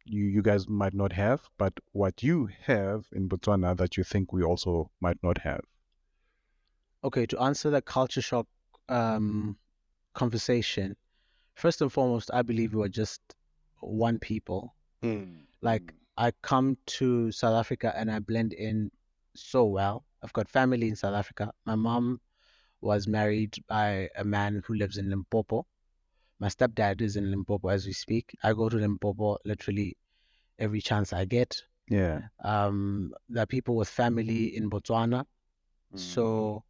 you guys might not have, but what you have in Botswana that you think we also might not have? Okay, to answer the culture shock conversation, first and foremost, I believe we are just one people. Like, I come to South Africa and I blend in so well. I've got family in South Africa. My mom was married by a man who lives in Limpopo. My stepdad is in Limpopo as we speak. I go to Limpopo literally every chance I get. Yeah. There are people with family in Botswana. So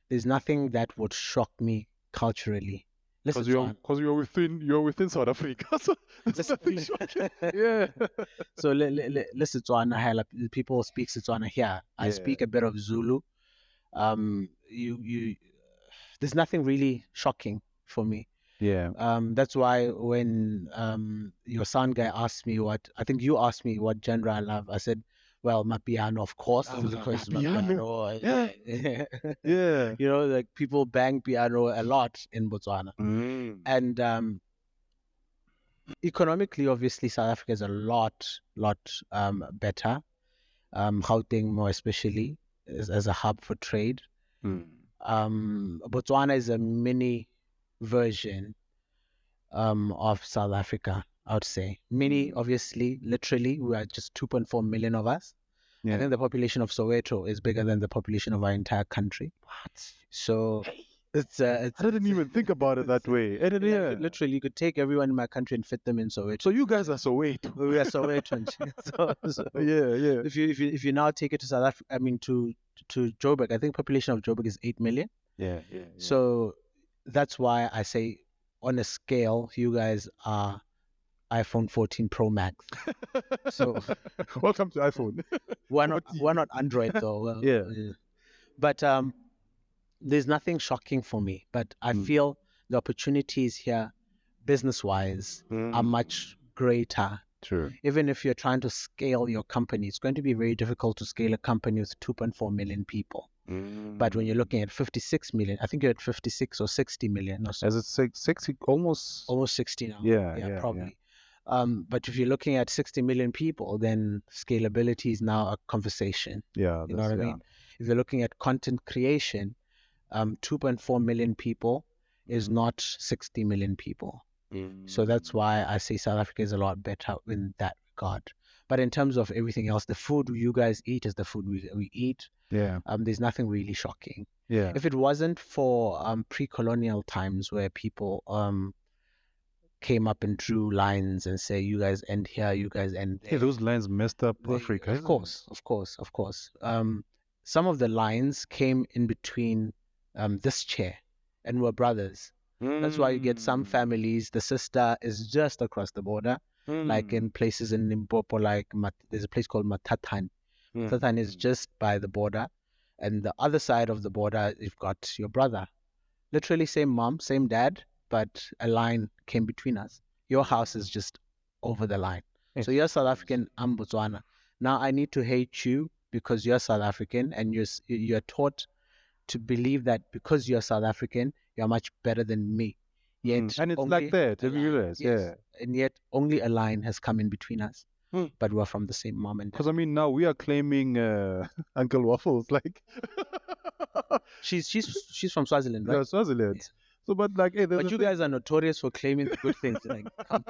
there's nothing that would shock me culturally. Because you're within South Africa, so there's nothing shocking. Yeah. So listen, Tswana, people speak Setswana here. I speak a bit of Zulu. There's nothing really shocking for me. Yeah. That's why when your sound guy asked me I think you asked me what genre I love, I said, well, Mapiano, of course. Because Mapiano. Yeah. Like people bang piano a lot in Botswana. And Economically, obviously, South Africa is a lot better. Gauteng more especially as a hub for trade. Botswana is a mini version of South Africa, I would say. Mini, obviously, literally, we are just 2.4 million of us. I think the population of Soweto is bigger than the population of our entire country. What? So it's I didn't even think about it that way. literally, you could take everyone in my country and fit them in Soweto. So you guys are Soweto. We are Soweto. so Yeah. If you now take it to South Africa, I mean to Joburg, I think population of Joburg is 8 million. Yeah. So that's why I say on a scale, you guys are iPhone 14 Pro Max. So welcome to iPhone. We're not Android though. Well, yeah. But there's nothing shocking for me. But I feel the opportunities here, business-wise, are much greater. True. Even if you're trying to scale your company, it's going to be very difficult to scale a company with 2.4 million people. But when you're looking at 56 million, I think you're at 56 or 60 million or so. As it's 60, almost 60 now. Yeah, probably. Yeah. But if you're looking at 60 million people, then scalability is now a conversation. Yeah. You know what I mean? If you're looking at content creation, 2.4 million people is not 60 million people. So that's why I say South Africa is a lot better in that regard. But in terms of everything else, the food you guys eat is the food we eat. Yeah. There's nothing really shocking. Yeah. If it wasn't for pre-colonial times where people came up and drew lines and say, you guys end here, you guys end there. Hey, those lines messed up Africa. Of course. Some of the lines came in between this chair and were brothers. That's why you get some families, the sister is just across the border, like in places in Limpopo, like there's a place called Matatan. Matatan is just by the border. And the other side of the border, you've got your brother. Literally same mom, same dad, but a line came between us. Your house is just over the line. So you're South African, I'm Botswana. Now I need to hate you because you're South African, and you're taught to believe that because you're South African, you're much better than me. Yet and it's like that, have you realized? Yes. Yeah. And yet only a line has come in between us. But we're from the same mom and dad. Because I mean, now we are claiming Uncle Waffles, like she's from Swaziland, right? Yeah, Swaziland. Yeah. So, but like, hey, but you guys are notorious for claiming the good things. Like, come.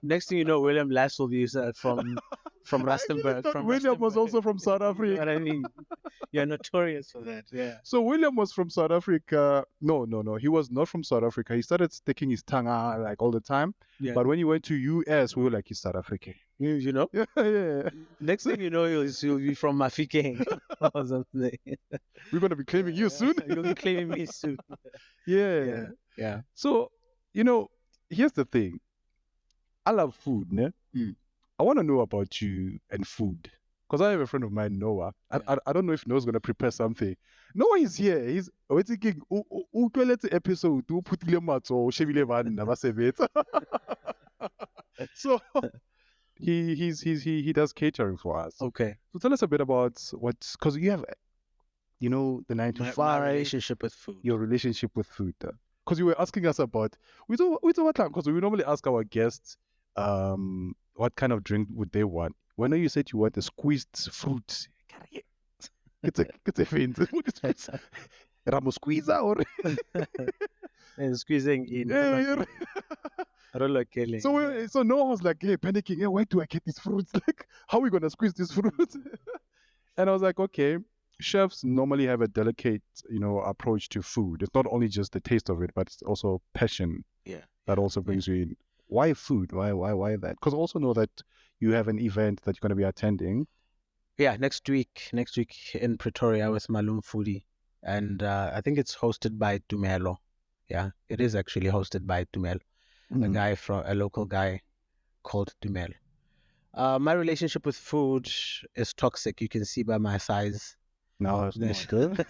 Next thing you know, William Lassell is from Rustenburg. William was also from South Africa. You know what I mean? You're notorious for that. Yeah. So William was from South Africa. No. He was not from South Africa. He started sticking his tongue out like all the time. Yeah. But when he went to US, we were like, he's South African. You know? Yeah. Next thing you know, you'll be from Mafikeng or something. We're going to be claiming you soon. You'll be claiming me soon. Yeah. So, here's the thing. I love food, ne? I want to know about you and food. Because I have a friend of mine, Noah. I don't know if Noah's going to prepare something. Noah is here. He's thinking, let's episode, so he does catering for us. Okay. So tell us a bit about because you have, the 9 to 5. My relationship with food. Your relationship with food. Because you were asking us about, because we normally ask our guests, what kind of drink would they want? When you said you want a squeezed fruit, it's a faint. Ramo squeezer or squeezing in. So no one was like, hey, panicking. Hey, where do I get these fruits? Like, how are we gonna squeeze these fruits? And I was like, okay. Chefs normally have a delicate, approach to food. It's not only just the taste of it, but it's also passion. Yeah. That also brings you in. Why food? Why that? Because also know that you have an event that you're going to be attending. Yeah, next week in Pretoria with Malum Foodie, and I think it's hosted by Tumelo. Yeah, it is actually hosted by Tumelo, a local guy called Tumelo. My relationship with food is toxic. You can see by my size. No, that's good.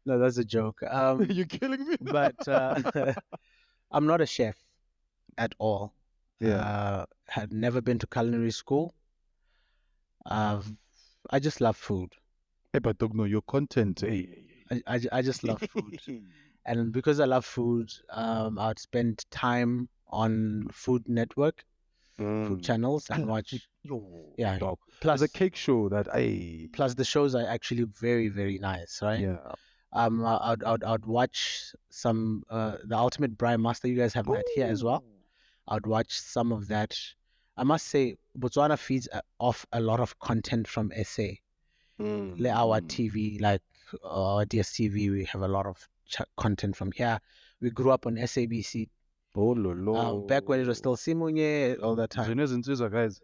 No, that's a joke. You're killing me. But I'm not a chef at all. Yeah. Had never been to culinary school. I just love food. Hey, but don't know your content. I just love food. And because I love food, I'd spend time on Food Network, food channels, and watch. Yeah. Dog. Plus, There's a cake show that I. plus the shows are actually very, very nice, right? Yeah. I'd watch some the Ultimate Braai Master. You guys have that here as well. I'd watch some of that. I must say, Botswana feeds off a lot of content from SA. Our TV, like our DSTV, we have a lot of content from here. We grew up on SABC. Oh, lolo. Back when it was still Simunye all the time. Mzini guys.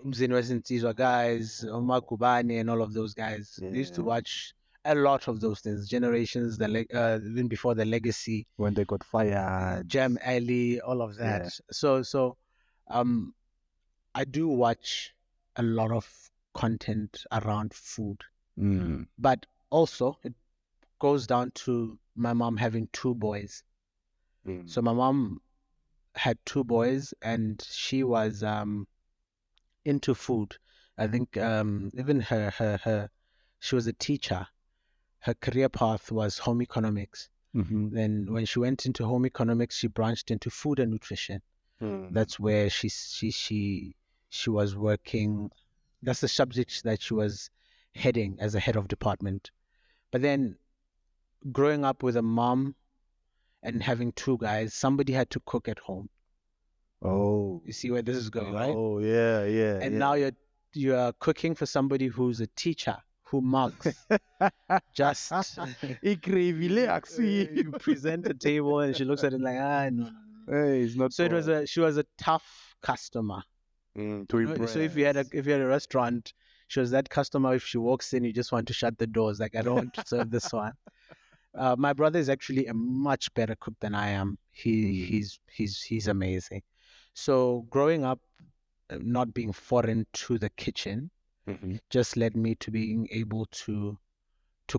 Mzini Wezintsizwa guys, Makubane and all of those guys. We used to Yeah. watch a lot of those things. Generations, even before the Legacy, When they got fired. Jam Alley, all of that. Yeah. So, I do watch a lot of content around food, but also it goes down to my mom having two boys. So my mom had two boys, and she was into food. I think even her she was a teacher. Her career path was home economics. Then when she went into home economics, she branched into food and nutrition. That's where she was working. That's the subject that she was heading as a head of department. But then growing up with a mom and having two guys, somebody had to cook at home. Oh. You see where this is going, right? Oh, yeah, yeah. And yeah. now you're cooking for somebody who's a teacher who mugs. Just you present a table and she looks at it like, no. Hey, it's not. So she was a tough customer. To impress. So if you had a restaurant, she was that customer. If she walks in, you just want to shut the doors. Like, I don't want to serve this one. My brother is actually a much better cook than I am. He's amazing. So growing up, not being foreign to the kitchen, just led me to being able to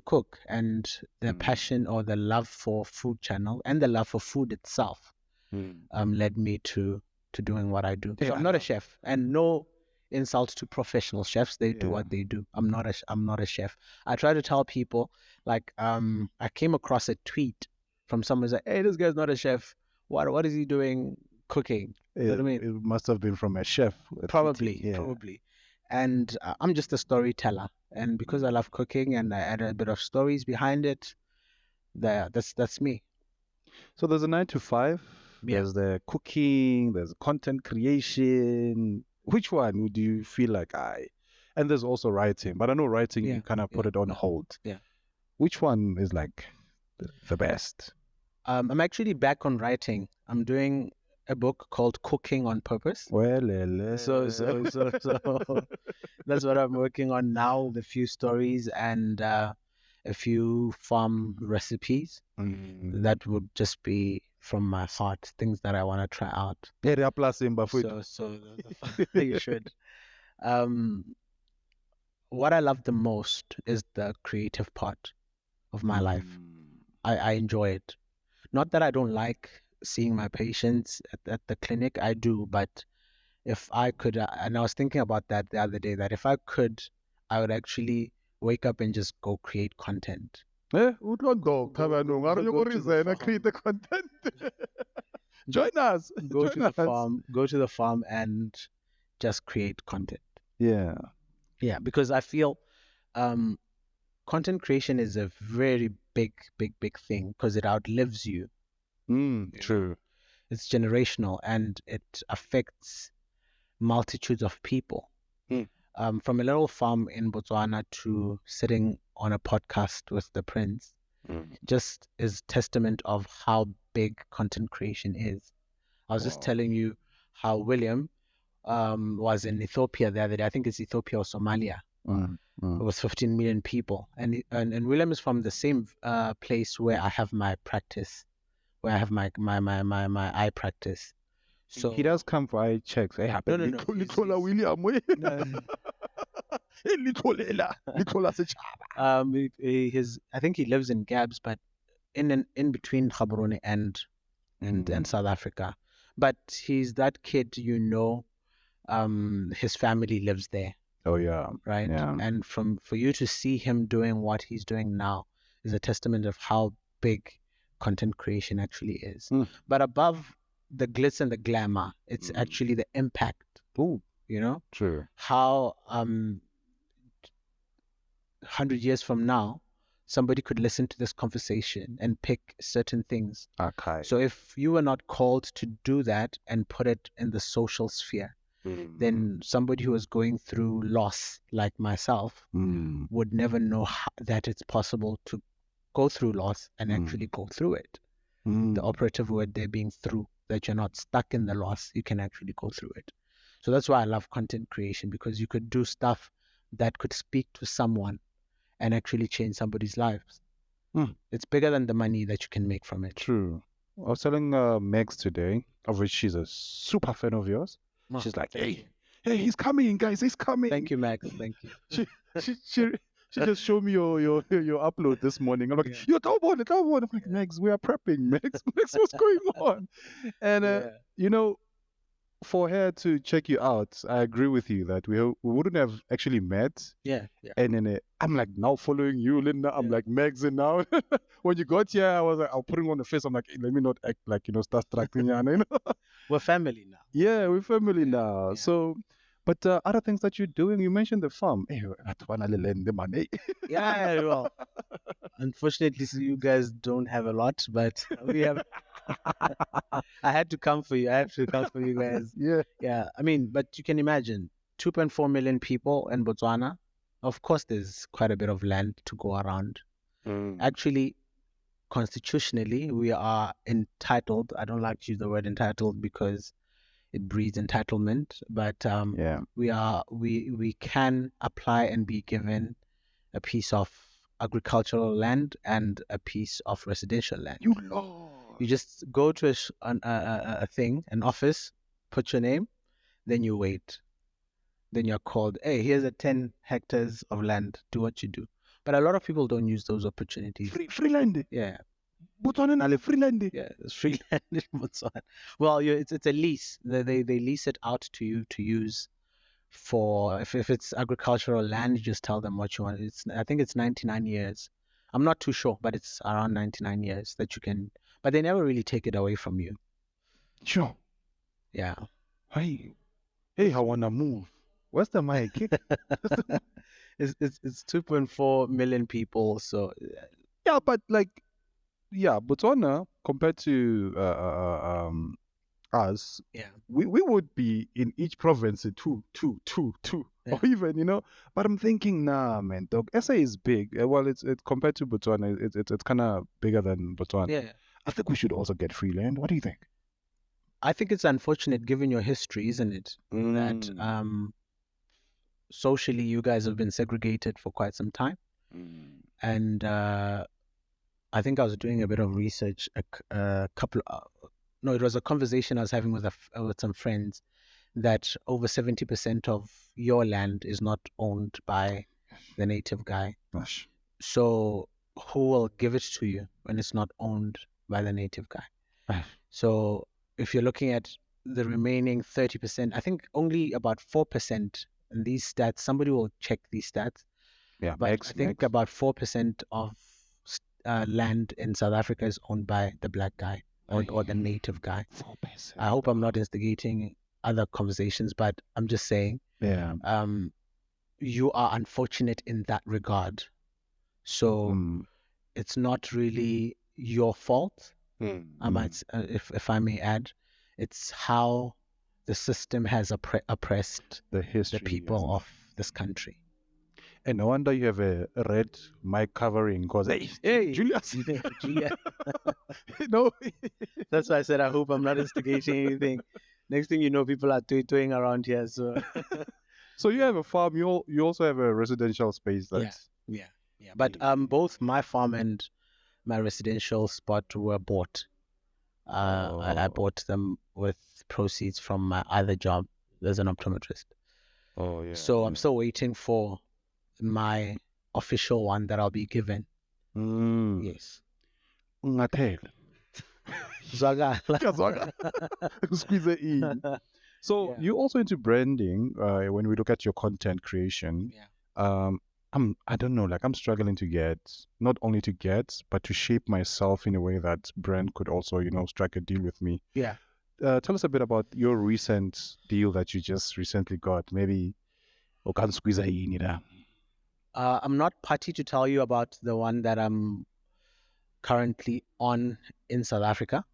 cook, and the passion or the love for Food Channel and the love for food itself led me to doing what I do. So I'm not a chef, and no insult to professional chefs. They do what they do. I'm not a chef. I try to tell people, like, I came across a tweet from someone who's like, hey, this guy's not a chef. What is he doing cooking? You know what I mean? It must have been from a chef. Probably. And I'm just a storyteller. And because I love cooking and I add a bit of stories behind it, that's me. So there's a 9 to 5. Yeah. There's the cooking. There's content creation. Which one would you feel like And there's also writing. But I know writing, you kind of put it on hold. Yeah. Which one is like the best? I'm actually back on writing. I'm doing a book called Cooking on Purpose. Well, so that's what I'm working on now. The few stories and a few farm recipes that would just be from my heart, things that I want to try out. So you should. What I love the most is the creative part of my life. I enjoy it. Not that I don't like seeing my patients at the clinic. I do, but if I could, and I was thinking about that the other day, that if I could, I would actually wake up and just go create content. Create the content. Join us. Go to the farm and just create content. Yeah. Yeah, because I feel content creation is a very big thing because it outlives you. True. It's generational and it affects multitudes of people. From a little farm in Botswana to sitting on a podcast with the Prince, just is testament of how big content creation is. I was just telling you how William was in Ethiopia the other day. I think it's Ethiopia or Somalia. It was 15 million people, and William is from the same place where I have my practice, where I have my eye practice. So he does come for eye checks. No. I think he lives in Gabs, but in between Gaborone and South Africa. But he's that kid, his family lives there. Oh yeah. Right. Yeah. And for you to see him doing what he's doing now is a testament of how big content creation actually is. Mm. But above the glitz and the glamour, it's actually the impact. Ooh, you know, true. how 100 years from now, somebody could listen to this conversation and pick certain things. Okay. So if you were not called to do that and put it in the social sphere, then somebody who was going through loss like myself would never know that it's possible to go through loss and actually go through it. The operative word there being through, that you're not stuck in the loss, you can actually go through it. So that's why I love content creation, because you could do stuff that could speak to someone and actually change somebody's lives. It's bigger than the money that you can make from it. True. I was telling Megs today, of which she's a super fan of yours. She's like, hey, he's coming, guys, he's coming. Thank you, Max. Thank you. She just showed me your upload this morning. I'm like, yo, don't want it. I'm like, Megs, we are prepping, Megs. Megs, what's going on? And you know, for her to check you out, I agree with you that we wouldn't have actually met. Yeah. And then I'm like now following you, Linda. I'm like Megs and now. When you got here, I was like, I'll put it on the face. I'm like, hey, let me not act like, start distracting you. We're family now. Yeah, we're family now. Yeah. So, but other things that you're doing, you mentioned the farm. Yeah, well, unfortunately, you guys don't have a lot, but we have. I had to come for you. I have to come for you guys. Yeah. I mean, but you can imagine 2.4 million people in Botswana. Of course, there's quite a bit of land to go around. Actually, constitutionally, we are entitled. I don't like to use the word entitled because it breeds entitlement, but we can apply and be given a piece of agricultural land and a piece of residential land. You just go to an office, put your name, then you wait. Then you're called, hey, here's 10 hectares of land, do what you do. But a lot of people don't use those opportunities. Free land? Yeah. Botswana free land? Yeah, it's free land in Botswana. Well, it's a lease. They lease it out to you to use for, if it's agricultural land, you just tell them what you want. I think it's 99 years. I'm not too sure, but it's around 99 years that you can, but they never really take it away from you. Sure. Yeah. Hey, I wanna move. Where's the mic? It's 2.4 million people, so yeah, but like, yeah, Botswana compared to us, we would be in each province two, or even, But I'm thinking, nah, man, dog. SA is big. Well, it's compared to Botswana, it's kind of bigger than Botswana. Yeah, I think we should also get free land. What do you think? I think it's unfortunate given your history, isn't it? That socially you guys have been segregated for quite some time, and I think I was doing a bit of research it was a conversation I was having with some friends that over 70% of your land is not owned by the native guy. Gosh. So who will give it to you when it's not owned by the native guy? So if you're looking at the remaining 30%, I think only about 4%, and these stats, somebody will check these stats. Yeah, but I think about 4% of land in South Africa is owned by the black guy or the native guy. 4%. I hope I'm not instigating other conversations, but I'm just saying, you are unfortunate in that regard. So it's not really your fault. I might, if I may add, it's how the system has oppressed the people of this country. And no wonder you have a red mic covering, because hey, Julius. No, that's why I said I hope I'm not instigating anything. Next thing you know, people are doing around here. So, so you have a farm. You also have a residential space. Yeah. But both my farm and my residential spot were bought. I bought them with proceeds from my other job as an optometrist. Oh yeah. So I'm still waiting for my official one that I'll be given. Yes. Squeeze it in. So you're also into branding. When we look at your content creation, I don't know, like I'm struggling to get, not only to get, but to shape myself in a way that brand could also, strike a deal with me. Yeah. Tell us a bit about your recent deal that you just recently got. Maybe o ka squeeze yini la? I'm not party to tell you about the one that I'm currently on in South Africa.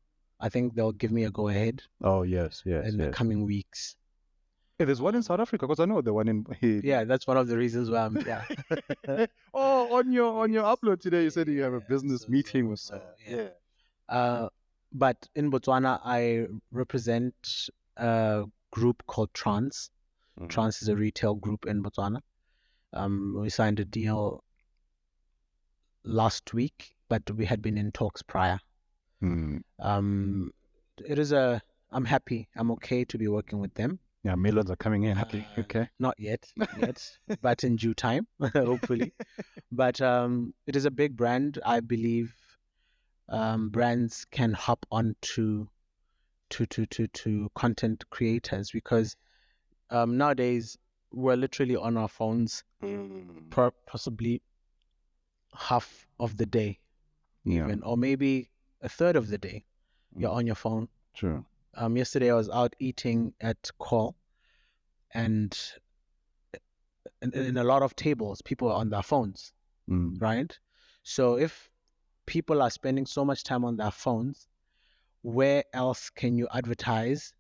I think they'll give me a go ahead Oh yes, in the coming weeks. Hey, there's one in South Africa because I know the one in. Yeah, that's one of the reasons why I'm. Yeah. Oh, on your upload today, you said you have a business meeting with. Yeah. But in Botswana, I represent a group called Trans. Trans is a retail group in Botswana. We signed a deal last week, but we had been in talks prior. It is I'm happy. I'm okay to be working with them. Yeah, millions are coming in. Happy. Okay. Not yet, but in due time, hopefully. But it is a big brand. I believe brands can hop on to content creators because nowadays we're literally on our phones possibly half of the day, even, or maybe a third of the day. You're on your phone. True. Yesterday I was out eating at Call, and in a lot of tables, people are on their phones, right? So if people are spending so much time on their phones, where else can you advertise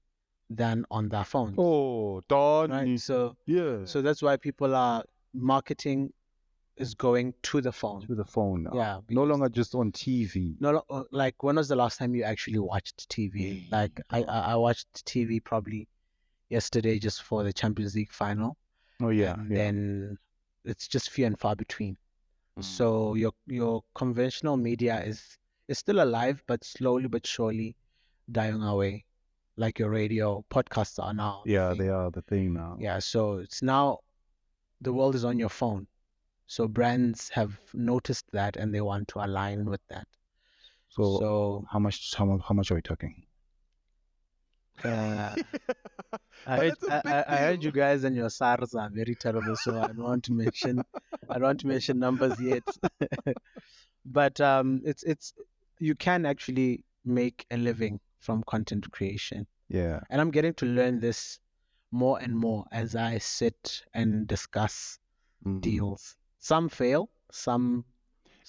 than on their phones? Oh, darn. Right? So yeah. So that's why people are marketing is going to the phone. To the phone now. Yeah. No longer just on TV. No, like when was the last time you actually watched TV? Like I watched TV probably yesterday just for the Champions League final. Oh yeah. And then it's just few and far between. So your conventional media is still alive, but slowly but surely dying away. Like your radio, podcasts are now. Yeah, they are the thing now. Yeah, so it's now the world is on your phone. So brands have noticed that and they want to align with that. So how much are we talking? I heard you guys and your SARS are very terrible, so I don't want to mention numbers yet. But it's you can actually make a living from content creation. Yeah. And I'm getting to learn this more and more as I sit and discuss deals. Some fail, some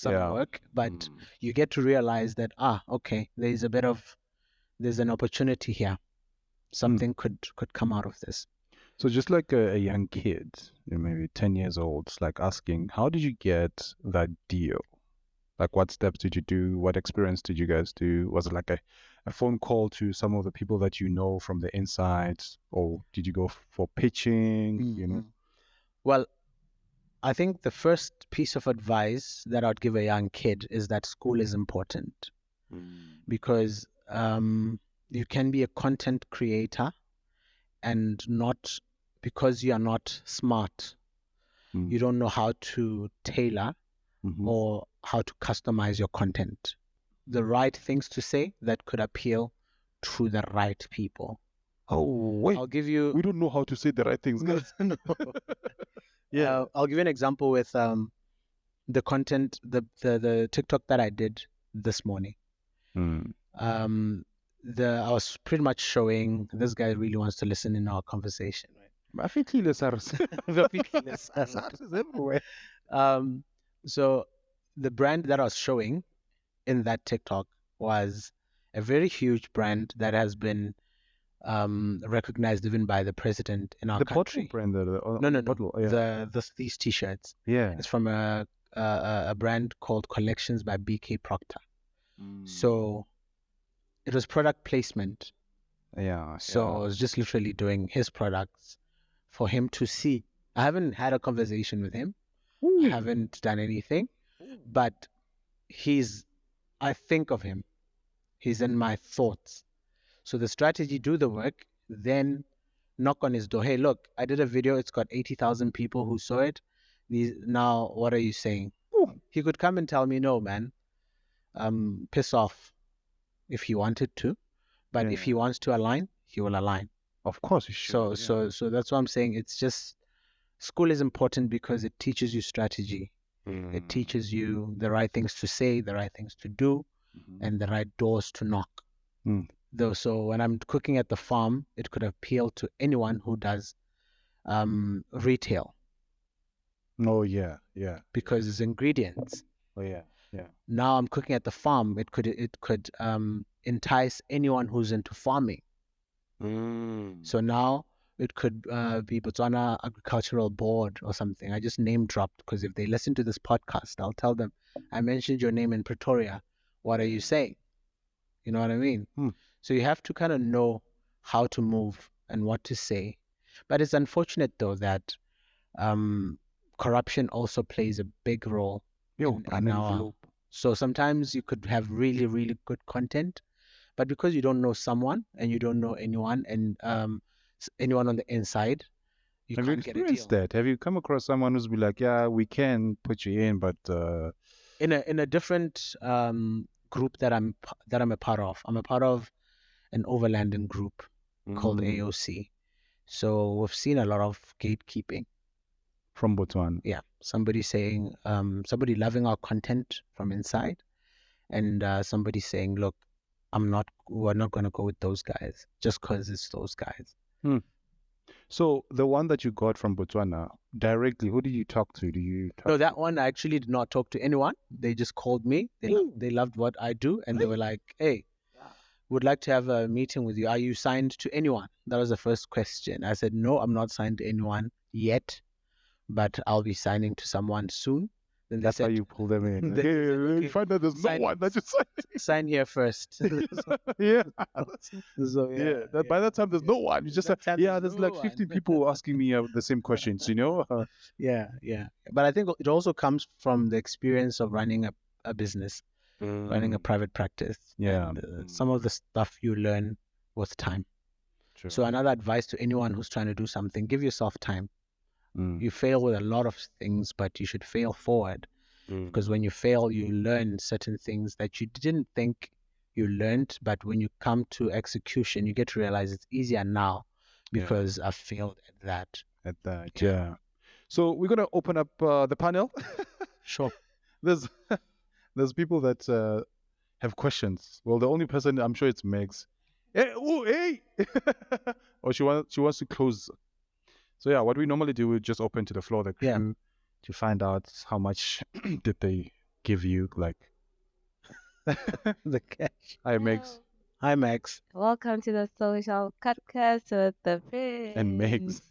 work, but you get to realize that okay, there's an opportunity here. Something could come out of this. So just like a young kid, maybe 10 years old, it's like asking, how did you get that deal? Like what steps did you do? What experience did you guys do? Was it like a phone call to some of the people that you know from the inside, or did you go for pitching, Well, I think the first piece of advice that I'd give a young kid is that school is important because you can be a content creator and not, because you are not smart, you don't know how to tailor or how to customize your content. The right things to say that could appeal to the right people. Oh, wait. I'll give you... We don't know how to say the right things. No. Yeah. I'll give you an example with the content, the TikTok that I did this morning. I was pretty much showing this guy really wants to listen in our conversation, right? So the brand that I was showing in that TikTok was a very huge brand that has been recognized even by the president in our country. The bottle brand. No. Bottle, yeah. These t-shirts. Yeah. It's from a brand called Collections by BK Proctor. So it was product placement. Yeah. So I was just literally doing his products for him to see. I haven't had a conversation with him. I haven't done anything, but I think of him. He's in my thoughts. So the strategy, do the work, then knock on his door. Hey, look, I did a video. It's got 80,000 people who saw it. Now, what are you saying? He could come and tell me, no, man, piss off if he wanted to. But if he wants to align, he will align. Of course he should. So that's what I'm saying. It's just School is important because it teaches you strategy. It teaches you the right things to say, the right things to do, and the right doors to knock. Though, so when I'm cooking at the farm, it could appeal to anyone who does retail. Oh yeah, yeah. Because it's ingredients. Oh yeah, yeah. Now I'm cooking at the farm. It could entice anyone who's into farming. So now it could be Botswana Agricultural Board or something. I just name dropped because if they listen to this podcast, I'll tell them I mentioned your name in Pretoria. What are you saying? You know what I mean? So you have to kind of know how to move and what to say. But it's unfortunate though that corruption also plays a big role in our. So sometimes you could have really, really good content, but because you don't know someone and you don't know anyone and anyone on the inside, you Have you can't get a experienced deal. that? Have you come across someone who's be like, yeah, we can put you in, but In a different group that I'm a part of. I'm a part of an overlanding group called AOC. So we've seen a lot of gatekeeping from Botswana? Yeah, somebody saying, somebody loving our content from inside, and somebody saying, look, we're not going to go with those guys just because it's those guys. So the one that you got from Botswana directly, who did you talk to? No, that one I actually did not talk to anyone. They just called me. They loved what I do, and they were like, hey, would like to have a meeting with you. Are you signed to anyone? That was the first question. I said, no, I'm not signed to anyone yet, but I'll be signing to someone soon. Then that's how you pull them in. Okay, you find out there's no one. That's just sign here first. yeah. So, yeah. By that time, there's no one. You just there's like 15 people asking me the same questions. You know. Yeah. But I think it also comes from the experience of running a business, running a private practice. Yeah. And, some of the stuff you learn with time. True. So another advice to anyone who's trying to do something: give yourself time. You fail with a lot of things, but you should fail forward. Because when you fail, you learn certain things that you didn't think you learned, but when you come to execution, you get to realize it's easier now because I failed at that. Yeah. So we're gonna open up the panel. Sure. There's people that have questions. Well, the only person I'm sure it's Megs. Hey. Or she wants to close. So yeah, what we normally do, we just open to the floor the crew to find out how much did they give you, like the cash. Hi Megs. Hi Megs. Welcome to the social podcast with the Prince. And Megs.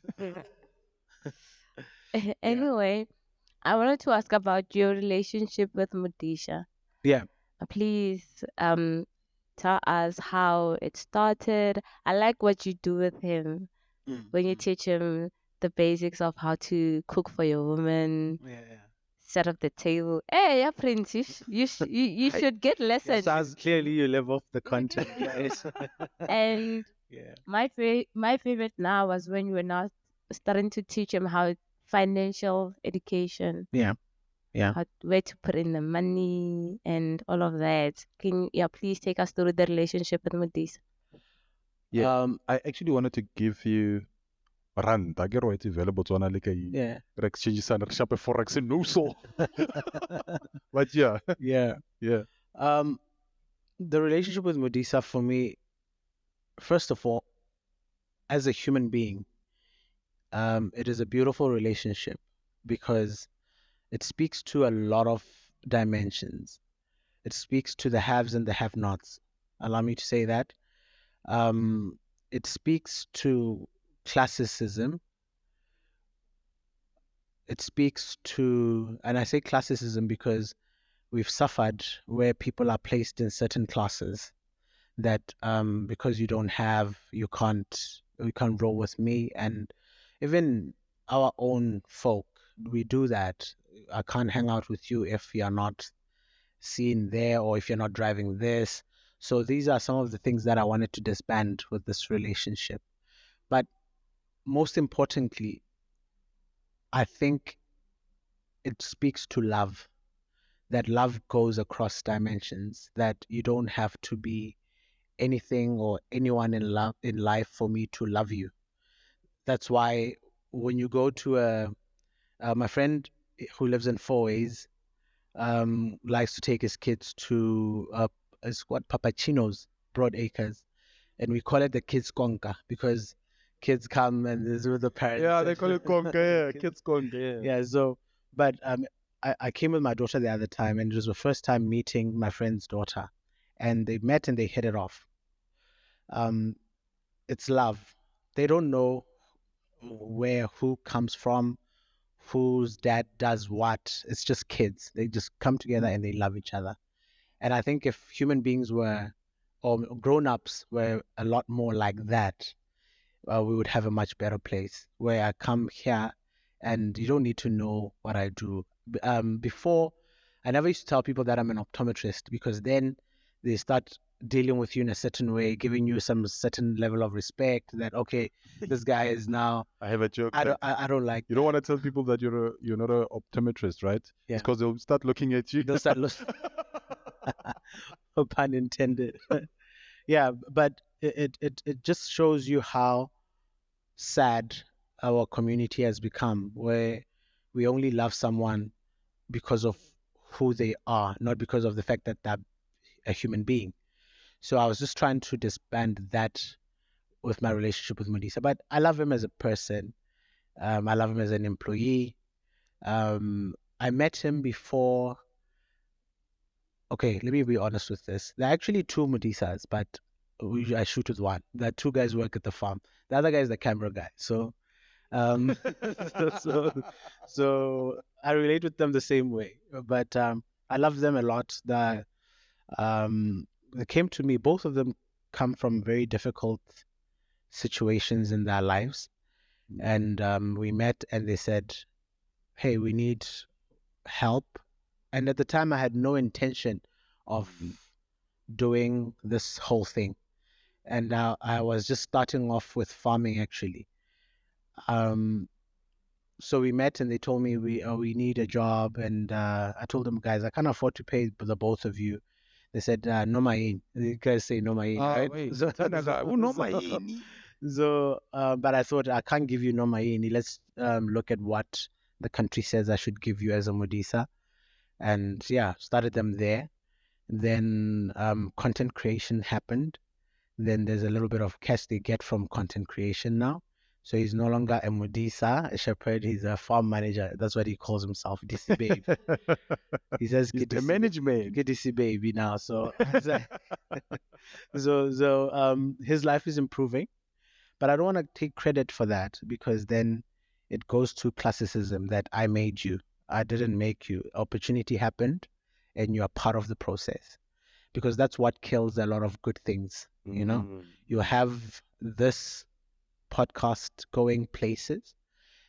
Anyway, I wanted to ask about your relationship with Modisha. Yeah. Please tell us how it started. I like what you do with him when you teach him the basics of how to cook for your woman. Set up the table. Hey, yeah, Prince, you should get lessons. Sounds clearly you live off the content, guys. And my favorite now was when you were now starting to teach him how financial education. Where to put in the money and all of that. Can you please take us through the relationship with Modisha? Yeah. I actually wanted to give you rand. I get right available to like a exchange sana shop forex in no so. But yeah. The relationship with Modisha for me, first of all, as a human being, it is a beautiful relationship because it speaks to a lot of dimensions. It speaks to the haves and the have-nots. Allow me to say that. It speaks to classicism. It speaks to, and I say classicism because we've suffered where people are placed in certain classes that because you don't have, you can't roll with me. And even our own folk, we do that. I can't hang out with you if you're not seen there or if you're not driving this. So these are some of the things that I wanted to disband with this relationship. But most importantly, I think it speaks to love, that love goes across dimensions, that you don't have to be anything or anyone in life for me to love you. That's why when you go to my friend who lives in Four Ways likes to take his kids to it's what Papachino's Broad Acres, and we call it the kids conca because kids come and this is with the parents. Yeah, they call it conca. Yeah, kids conca. Yeah. Yeah. So, but I came with my daughter the other time, and it was the first time meeting my friend's daughter, and they met and they hit it off. It's love. They don't know who comes from, whose dad does what. It's just kids. They just come together and they love each other. And I think if human beings were, or grown-ups were a lot more like that, we would have a much better place where I come here and you don't need to know what I do. Before, I never used to tell people that I'm an optometrist because then they start dealing with you in a certain way, giving you some certain level of respect that, okay, this guy is now. I have a joke. I don't like. You don't want to tell people that you're not an optometrist, right? Yeah. It's because they'll start looking at you. They'll start looking. No pun intended. Yeah, but it just shows you how sad our community has become, where we only love someone because of who they are, not because of the fact that they're a human being. So I was just trying to disband that with my relationship with Modisa. But I love him as a person. I love him as an employee. I met him before. Okay, let me be honest with this. There are actually two Modisas, but I shoot with one. There are two guys who work at the farm. The other guy is the camera guy. So, so I relate with them the same way. But I love them a lot. They came to me. Both of them come from very difficult situations in their lives, and we met, and they said, "Hey, we need help." And at the time, I had no intention of doing this whole thing. And now I was just starting off with farming, actually. So we met and they told me we need a job. And I told them, guys, I can't afford to pay the both of you. They said, no main. You guys say no main, right? Wait. So, but I thought I can't give you no main. Let's look at what the country says I should give you as a Modisa. And yeah, started them there. Then content creation happened. Then there's a little bit of cash they get from content creation now. So he's no longer a Modisa, a shepherd. He's a farm manager. That's what he calls himself, DC Babe. He says, He's the management. DC Baby now. So, his life is improving. But I don't want to take credit for that because then it goes to classicism that I made you. I didn't make you. Opportunity happened and you are part of the process. Because that's what kills a lot of good things. You know, you have this podcast going places,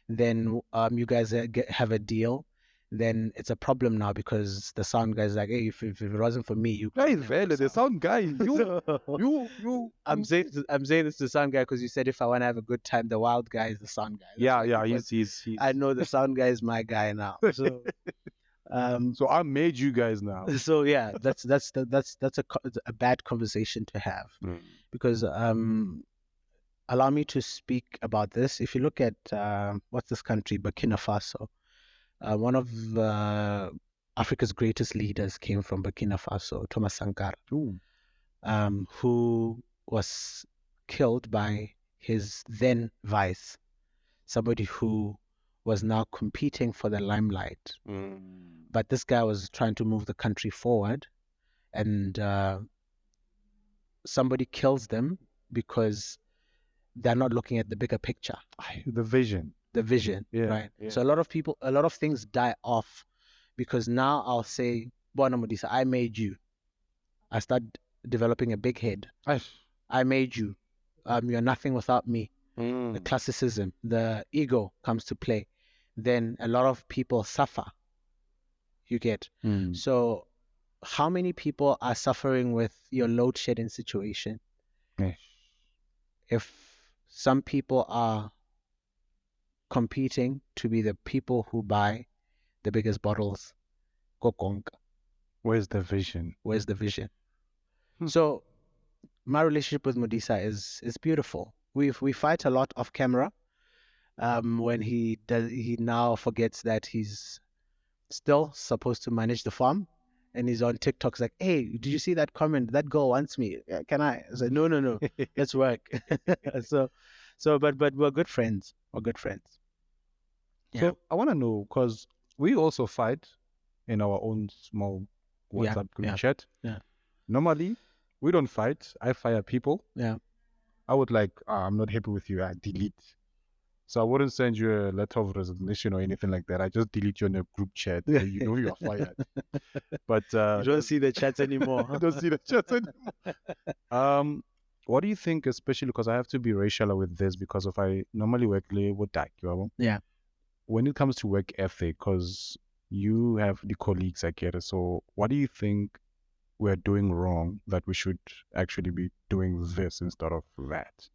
then you guys have a deal, then it's a problem now because the sound guy's like, hey, if it wasn't for me, you guys, the sound guy, you. I'm saying this to the sound guy because you said if I want to have a good time, the wild guy is the sound guy. That's he's. I know the sound guy is my guy now. So. So I made you guys now. So yeah, that's a bad conversation to have because allow me to speak about this. If you look at what's this country, Burkina Faso, one of Africa's greatest leaders came from Burkina Faso, Thomas Sankara, who was killed by his then vice, somebody who was now competing for the limelight. But this guy was trying to move the country forward, and somebody kills them because they're not looking at the bigger picture. The vision, right? Yeah. So a lot of things die off because now I'll say, Bona Modisa, I made you. I start developing a big head. I made you. You're nothing without me. The classicism, the ego comes to play. Then a lot of people suffer. You get. So how many people are suffering with your load shedding situation? If some people are competing to be the people who buy the biggest bottles, where's the vision? So my relationship with Modisa is beautiful. We fight a lot off camera. when he now forgets that he's still supposed to manage the farm, and he's on TikTok. It's like, hey, did you see that comment? That girl wants me. Can I? I said, no, let's work. But we're good friends. We're good friends. Yeah. So I want to know, because we also fight in our own small WhatsApp group chat. Yeah. Normally, we don't fight. I fire people. Yeah. I would like, I'm not happy with you. I delete. So I wouldn't send you a letter of resignation or anything like that. I just delete you in a group chat. So you know you are fired. But you don't see the chats anymore. You don't see the chats anymore. What do you think, especially because I have to be racial with this, because if I normally work with that, yeah. When it comes to work ethic, because you have the colleagues, I get it. So what do you think we're doing wrong that we should actually be doing this instead of that?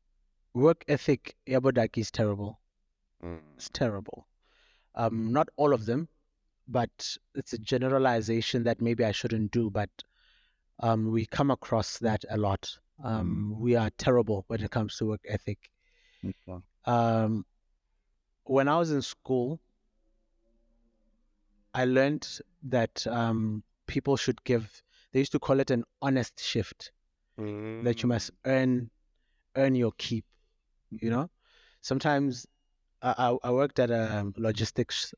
Work ethic, Yabodaki, is terrible. It's terrible. Not all of them, but it's a generalization that maybe I shouldn't do, but we come across that a lot. We are terrible when it comes to work ethic. Okay. When I was in school, I learned that people should give, they used to call it an honest shift, that you must earn your keep, you know? Sometimes I worked at a logistics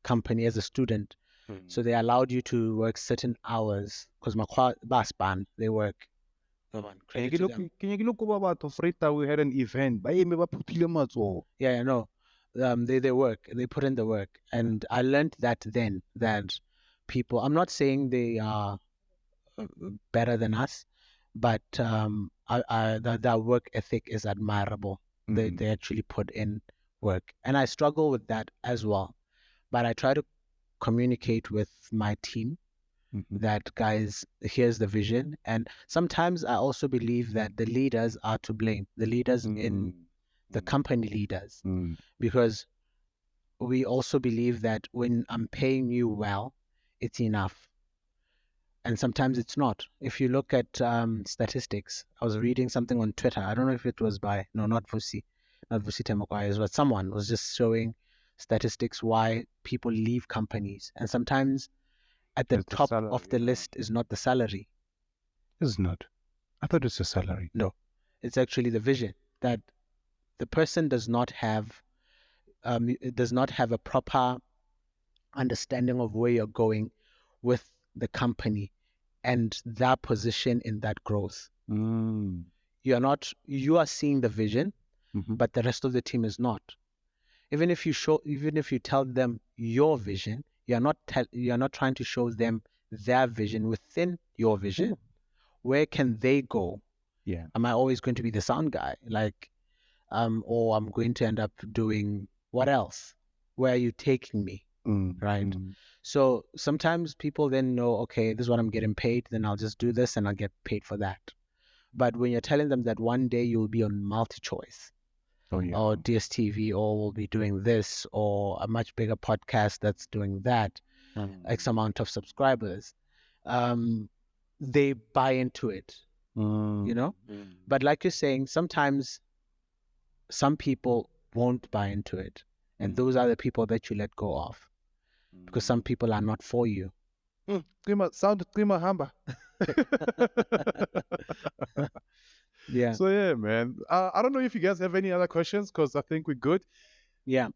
company as a student. So they allowed you to work certain hours because my bus band, they work. Can you look about Frita? We had an event. Yeah, no. They work. They put in the work. And I learned that then, that people, I'm not saying they are better than us, but that work ethic is admirable. They actually put in work. And I struggle with that as well. But I try to communicate with my team that, guys, here's the vision. And sometimes I also believe that the leaders are to blame, the leaders in the company leaders, because we also believe that when I'm paying you well, it's enough. And sometimes it's not. If you look at statistics, I was reading something on Twitter. I don't know if it was by, no, not Vusi Temokwayas, but someone was just showing statistics why people leave companies. And sometimes at the top of the list is not the salary. It's not. I thought it's a salary. No, it's actually the vision that the person does not have. It does not have a proper understanding of where you're going with the company and their position in that growth. You are seeing the vision, but the rest of the team is not. Even if you tell them your vision, you're not trying to show them their vision within your vision. Where can they go? Yeah. Am I always going to be the sound guy? Or I'm going to end up doing what else? Where are you taking me? Right. So sometimes people then know, okay, this is what I'm getting paid, then I'll just do this and I'll get paid for that. But when you're telling them that one day you'll be on multi-choice, or DSTV, or we'll be doing this, or a much bigger podcast that's doing that, X amount of subscribers, they buy into it, But like you're saying, sometimes some people won't buy into it. And those are the people that you let go of. Because some people are not for you. Sound hamba. Yeah. So yeah, man. I don't know if you guys have any other questions, because I think we're good. Yeah.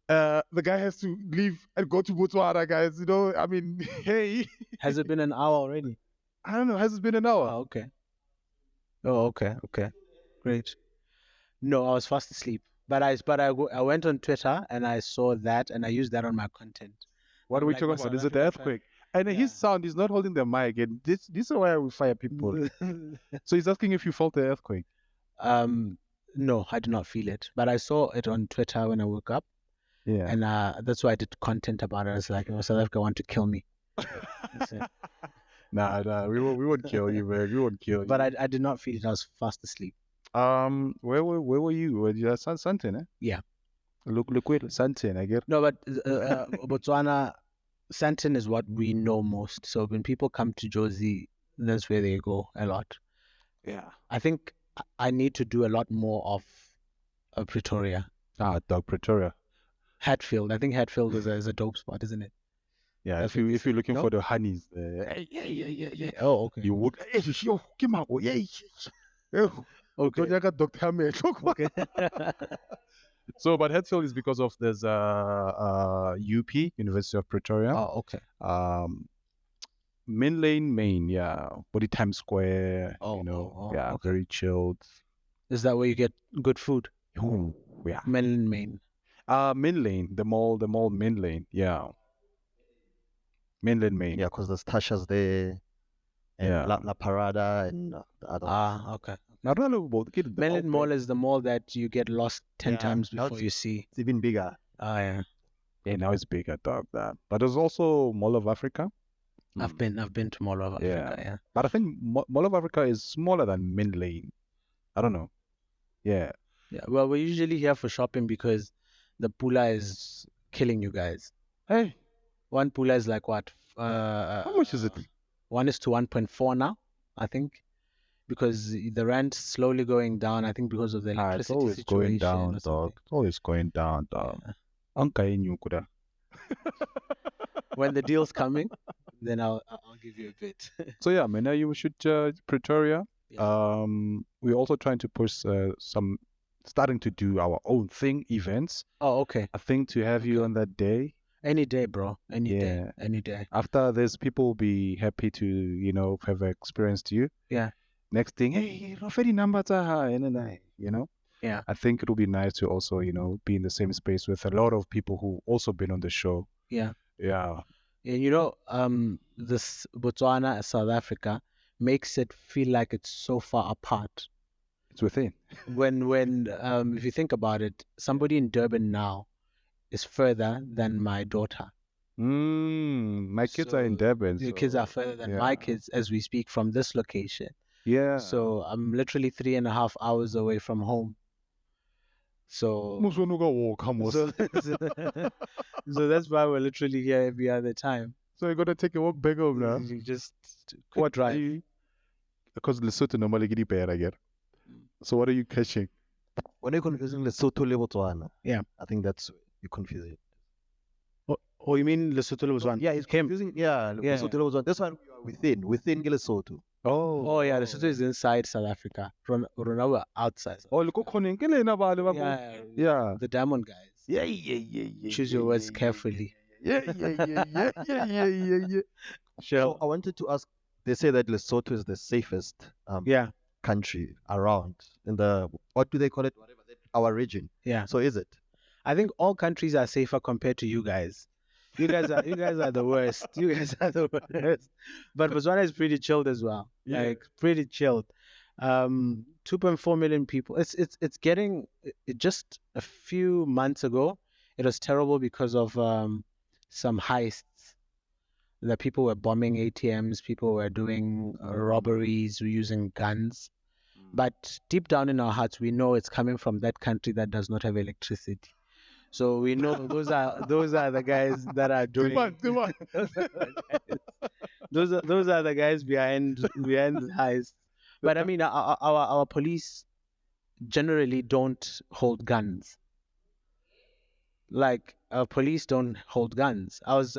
The guy has to leave and go to Botswana, guys. I mean, hey. Has it been an hour already? I don't know. Has it been an hour? Oh, okay. Great. No, I was fast asleep. But I went on Twitter and I saw that and I used that on my content. What are we talking about? Is it the earthquake? And his sound is not holding the mic. And this is why we fire people. So he's asking if you felt the earthquake. No, I did not feel it. But I saw it on Twitter when I woke up. Yeah. And that's why I did content about it. I was like, South Africa want to kill me. Nah, we won't kill you, man. We won't kill you. But I did not feel it. I was fast asleep. Where were you? Were you at Santin, eh? Yeah. Look, Santin, I get. No, but Botswana, Santin is what we know most. So when people come to Jozi, that's where they go a lot. Yeah. I think I need to do a lot more of Pretoria. Dog Pretoria. Hatfield. I think Hatfield is a dope spot, isn't it? Yeah, That's if you're looking no? for the honeys, yeah. Oh, okay. You would. Yo, come on, yeah. Okay. Dr. Hamid. Okay. So, but Hatfield is because of there's UP, University of Pretoria. Oh, okay. Main Lane, Main, yeah. Body Times Square, okay. very chilled. Is that where you get good food? Ooh, yeah. Main. Main Lane, the mall, Main Lane, yeah. Mainland Main. Yeah, because there's Tasha's there, and Yeah. La Parada, and the other one. Okay. Mainland Mall is the mall that you get lost 10 Yeah, times now before you see. It's even bigger. Yeah. Yeah, now it's bigger, dog. That. But there's also Mall of Africa. I've been to Mall of Africa, yeah. But I think Mall of Africa is smaller than Main Lane. I don't know. Yeah. Yeah. Well, we're usually here for shopping because the pula is killing you guys. Hey, One pula is like what? how much is it? 1:1.4 now, I think, because the rent's slowly going down. I think because of the It's electricity always situation going down, or dog. something. It's always going down, dog. Yeah. Anka yenyu kuda. When the deal's coming, then I'll give you a bit. So yeah, man, you should Pretoria. Yeah. We're also trying to push starting to do our own thing, events. Oh, okay. I think to have you on that day. Any day, bro. Any Yeah. day. After this, people will be happy to, have experienced you. Yeah. Next thing, hey, Rafedi number you know? Yeah. I think it'll be nice to also, be in the same space with a lot of people who also been on the show. Yeah. Yeah. And this Botswana, South Africa makes it feel like it's so far apart. It's within. When if you think about it, somebody in Durban now is further than my daughter. My kids are in So Durban. Your so, kids are further than my yeah. kids as we speak from this location. Yeah. So I'm literally 3.5 hours away from home. So so that's why we're literally here every other time. So you're gonna take a walk back home now? You just What drive. Because Lesotho normally get paid again. So what are you catching? When you're confusing Lesotho le Botswana, Yeah. I think that's you're confusing. Oh, you mean Lesotho was one? Yeah, it's confusing. Yeah, Yeah. Lesotho le Botswana. That's why we are within Lesotho. Oh yeah, Lesotho is inside South Africa. Rona we're outside. Oh, look, yeah. The diamond guys. Yeah. Choose your words carefully. Yeah. So I wanted to ask. They say that Lesotho is the safest Yeah. country around in the what do they call it? Whatever our region. Yeah. So is it? I think all countries are safer compared to you guys. You guys are the worst. You guys are the worst. But Botswana is pretty chilled as well. Yeah. Like pretty chilled. 2.4 million people. It's getting just a few months ago. It was terrible because of some heists. The people were bombing ATMs. People were doing robberies. We're using guns. But deep down in our hearts, we know it's coming from that country that does not have electricity. So we know those are the guys that are doing. Those are the guys behind the heists. But I mean, our police generally don't hold guns. Like our police don't hold guns. I was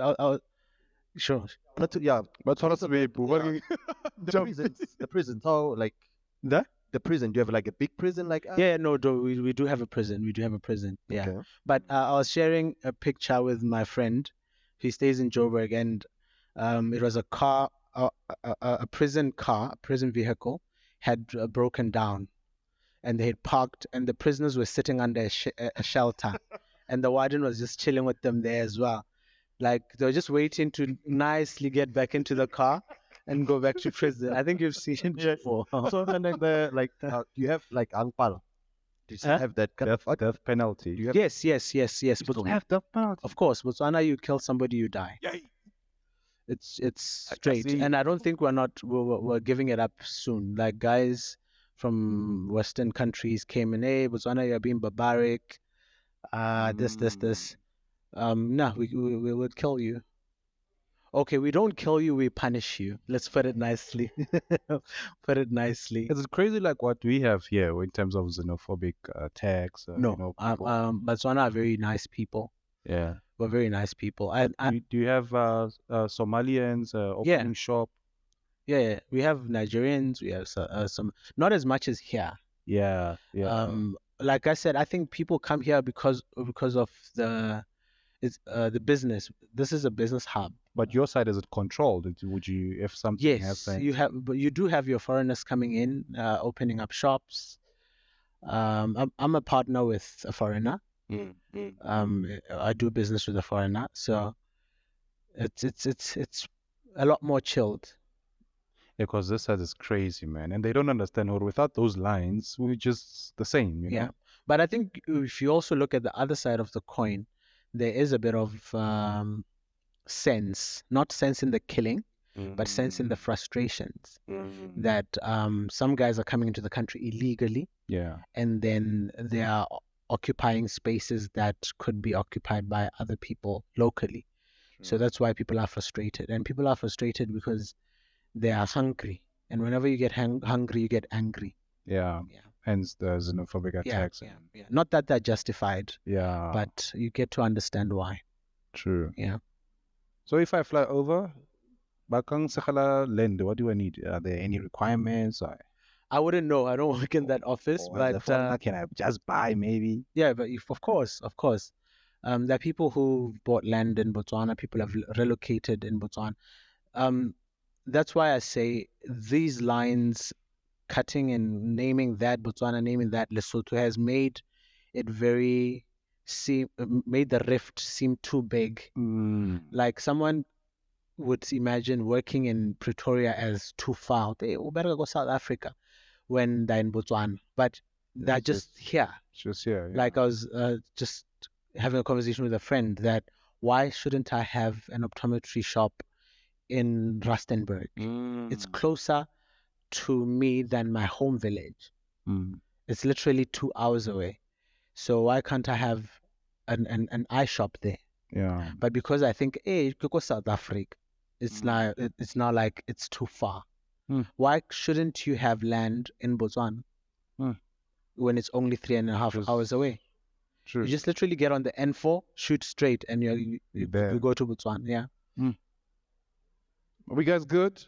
sure. But yeah, But honestly, the prisons. How like the prison? Do you have like a big prison like? Yeah, no, we do have a prison. We do have a prison. Yeah. Okay. But I was sharing a picture with my friend. He stays in Joburg, and it was a car, a prison car, a prison vehicle had broken down, and they had parked, and the prisoners were sitting under a shelter, and the warden was just chilling with them there as well. Like they were just waiting to nicely get back into the car and go back to prison. I think you've seen it before. So and like you have like angpal. Do you still Huh? have that kind of death penalty. Do you have Yes. you still have death penalty. Of course, Botswana, you kill somebody, you die. It's straight, see. and I don't think we're giving it up soon. Like guys from Western countries came in, hey, Botswana, you're being barbaric. This. No, we would kill you. Okay, we don't kill you, we punish you. Let's put it nicely. Put it nicely. It's crazy like what we have here in terms of xenophobic tags. No, People. Botswana are very nice people. Yeah. We're very nice people. Do you have Somalians Yeah. opening shop? Yeah, we have Nigerians. We have some, not as much as here. Yeah. Like I said, I think people come here because of the business. This is a business hub. But your side, is it controlled? Would you, if something Yes, happens? you have, but you do have your foreigners coming in, opening up shops. I'm a partner with a foreigner. I do business with a foreigner, so it's a lot more chilled. Because this side is crazy, man, and they don't understand. Or without those lines, we're just the same, you know? But I think if you also look at the other side of the coin, there is a bit of sense, not sense in the killing, but sense in the frustrations that some guys are coming into the country illegally, and then they are occupying spaces that could be occupied by other people locally. So that's why people are frustrated, and people are frustrated because they are hungry, and whenever you get hungry, you get angry. Hence the xenophobic attacks. Not that they're justified, Yeah. but you get to understand why. True. Yeah. So if I fly over, Bakang Sakala Land, what do I need? Are there any requirements? I wouldn't know. I don't work in that office, but can I just buy maybe? Yeah, but of course. There are people who bought land in Botswana. People have relocated in Botswana. That's why I say these lines, cutting and naming that Botswana, naming that Lesotho, has made it made the rift seem too big. Like someone would imagine working in Pretoria as too far. They better go South Africa when they're in Botswana, but they're just here. Just here. Yeah. Like I was just having a conversation with a friend that why shouldn't I have an optometry shop in Rustenburg? It's closer to me than my home village. It's literally 2 hours away. So why can't I have an eye shop there? Yeah. But because I think, hey, you could go South Africa. It's not like it's too far. Why shouldn't you have land in Botswana when it's only 3.5 hours away? True. You just literally get on the N4, shoot straight, and you go to Botswana. Yeah. Are we guys good?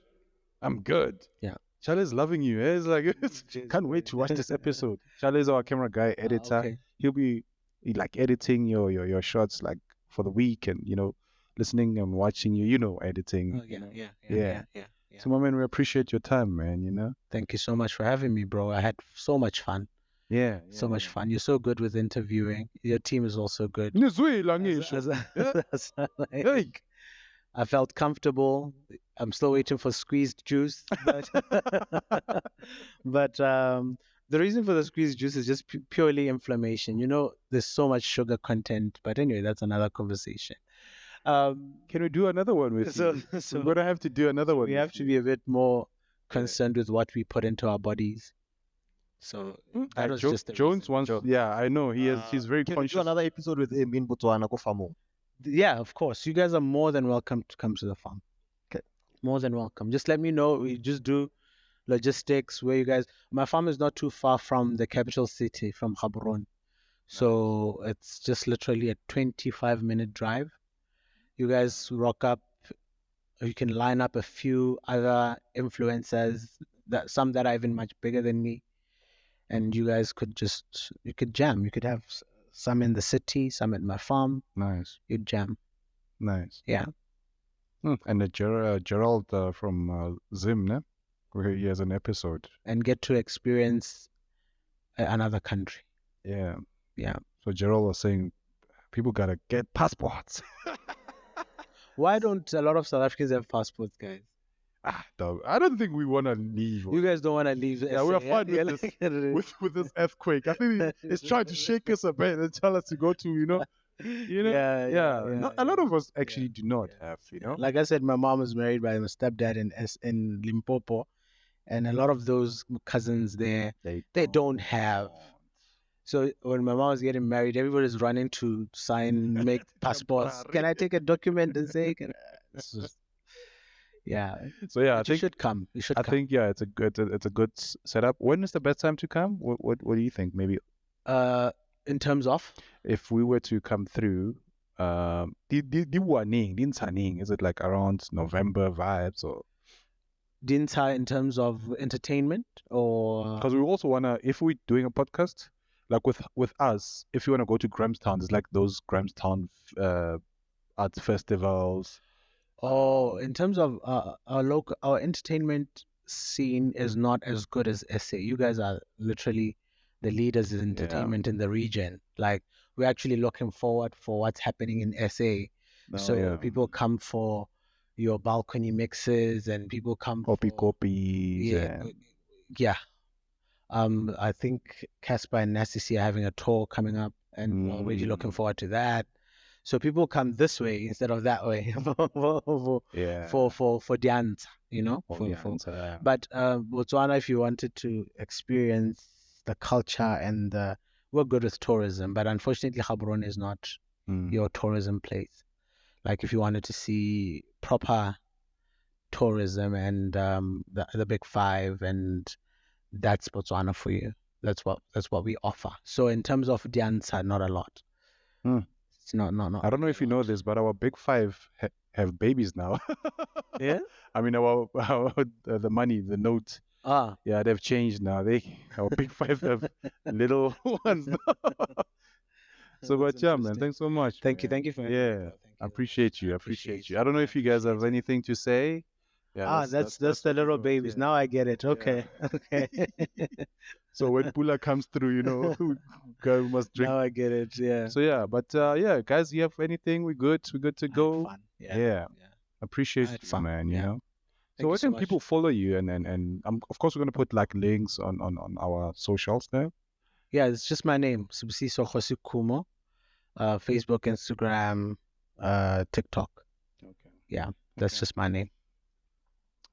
I'm good. Yeah. Charlie's loving you. It's like, can't wait to watch this episode. Charlie's our camera guy, editor. Okay. He'll be like editing your shots like for the week, and listening and watching you, editing. Yeah. So, my man, we appreciate your time, man. Thank you so much for having me, bro. I had so much fun. So much fun. You're so good with interviewing. Your team is also good. I felt comfortable. I'm still waiting for squeezed juice, but the reason for the squeezed juice is just purely inflammation. There's so much sugar content. But anyway, that's another conversation. Can we do another one with you? So we're gonna have to do another one. We have to be a bit more concerned with what we put into our bodies. So that was just Jones wants. Yeah, I know he's very Can we conscious. do another episode with him in Botswana? Go farm. Yeah, of course. You guys are more than welcome to come to the farm. Okay. More than welcome. Just let me know. We just do logistics where you guys. My farm is not too far from the capital city, from Gaborone. So it's just literally a 25-minute drive. You guys rock up. You can line up a few other influencers, some that are even much bigger than me. And you guys could jam. You could have some in the city, some at my farm. Nice. You'd jam. Nice. Yeah. And the Gerald from Zim, ne? Where he has an episode. And get to experience another country. Yeah. Yeah. So Gerald was saying people gotta get passports. Why don't a lot of South Africans have passports, guys? Dog, I don't think we want to leave. You guys don't want to leave. Yeah, we're fine with this earthquake. I think it's trying to shake us a bit and tell us to go to, Yeah. A lot of us actually do not have, Like I said, my mom was married by my stepdad in Limpopo, and a lot of those cousins there, they don't have. So when my mom was getting married, everybody's running to sign, make passports. Can I take a document and say? Yeah. So yeah, I But you think should come. You should I come. think yeah, it's a good setup. When is the best time to come? What do you think? Maybe In terms of if we were to come through, di warning, din saning, is it like around November vibes or? Dinta in terms of entertainment or Because we also wanna, if we're doing a podcast, like with us, if you wanna go to Grahamstown, there's like those Grahamstown arts festivals. in terms of our entertainment scene is not as good as SA. You guys are literally the leaders in entertainment in the region. Like we're actually looking forward for what's happening in SA. So people come for your balcony mixes and people come Copy for copies. yeah. I think Casper and Nasty are having a tour coming up, and we're already looking forward to that. So people come this way instead of that way for dance, you know. But Botswana, if you wanted to experience the culture and we're good with tourism, but unfortunately, Gaborone is not your tourism place. Like if you wanted to see proper tourism and the Big Five, and that's Botswana for you. That's what we offer. So in terms of dancer, not a lot. It's not. I don't know if you know this, but our Big Five have babies now. Yeah. I mean, our the money, the note. Yeah, they've changed now. Our Big Five have little ones now. So, but yeah, man, thanks so much. Thank you for yeah. I appreciate you. I appreciate you. I don't know if you guys have anything to say. Yeah, that's the little babies. Now I get it. Okay. Okay. So when Pula comes through, you know, guys must drink. Now I get it. Yeah. So yeah, but yeah, guys, you have anything? We're good. We're good to go. Fun. Yeah. Appreciate you, fun, man. You know. Thank So where you so can much. people follow you? And of course we're gonna put like links on our socials there. Yeah, it's just my name, Sibusiso Kgosikhumo. Facebook, Instagram, TikTok. Okay. Yeah, that's just my name.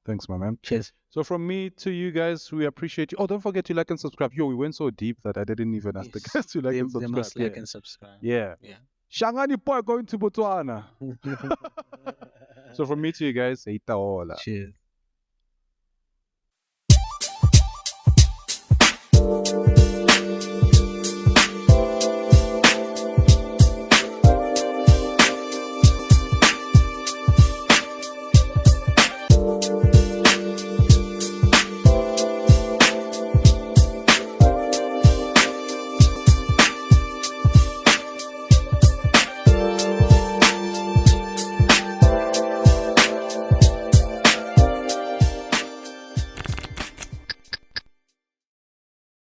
Thanks, my man. Cheers. So from me to you guys, we appreciate you. Oh, don't forget to like and subscribe. Yo, we went so deep that I didn't even ask the guys to like and subscribe. They must like and subscribe. Yeah. Shangani boy going to Botswana. So from me to you guys, Cheers.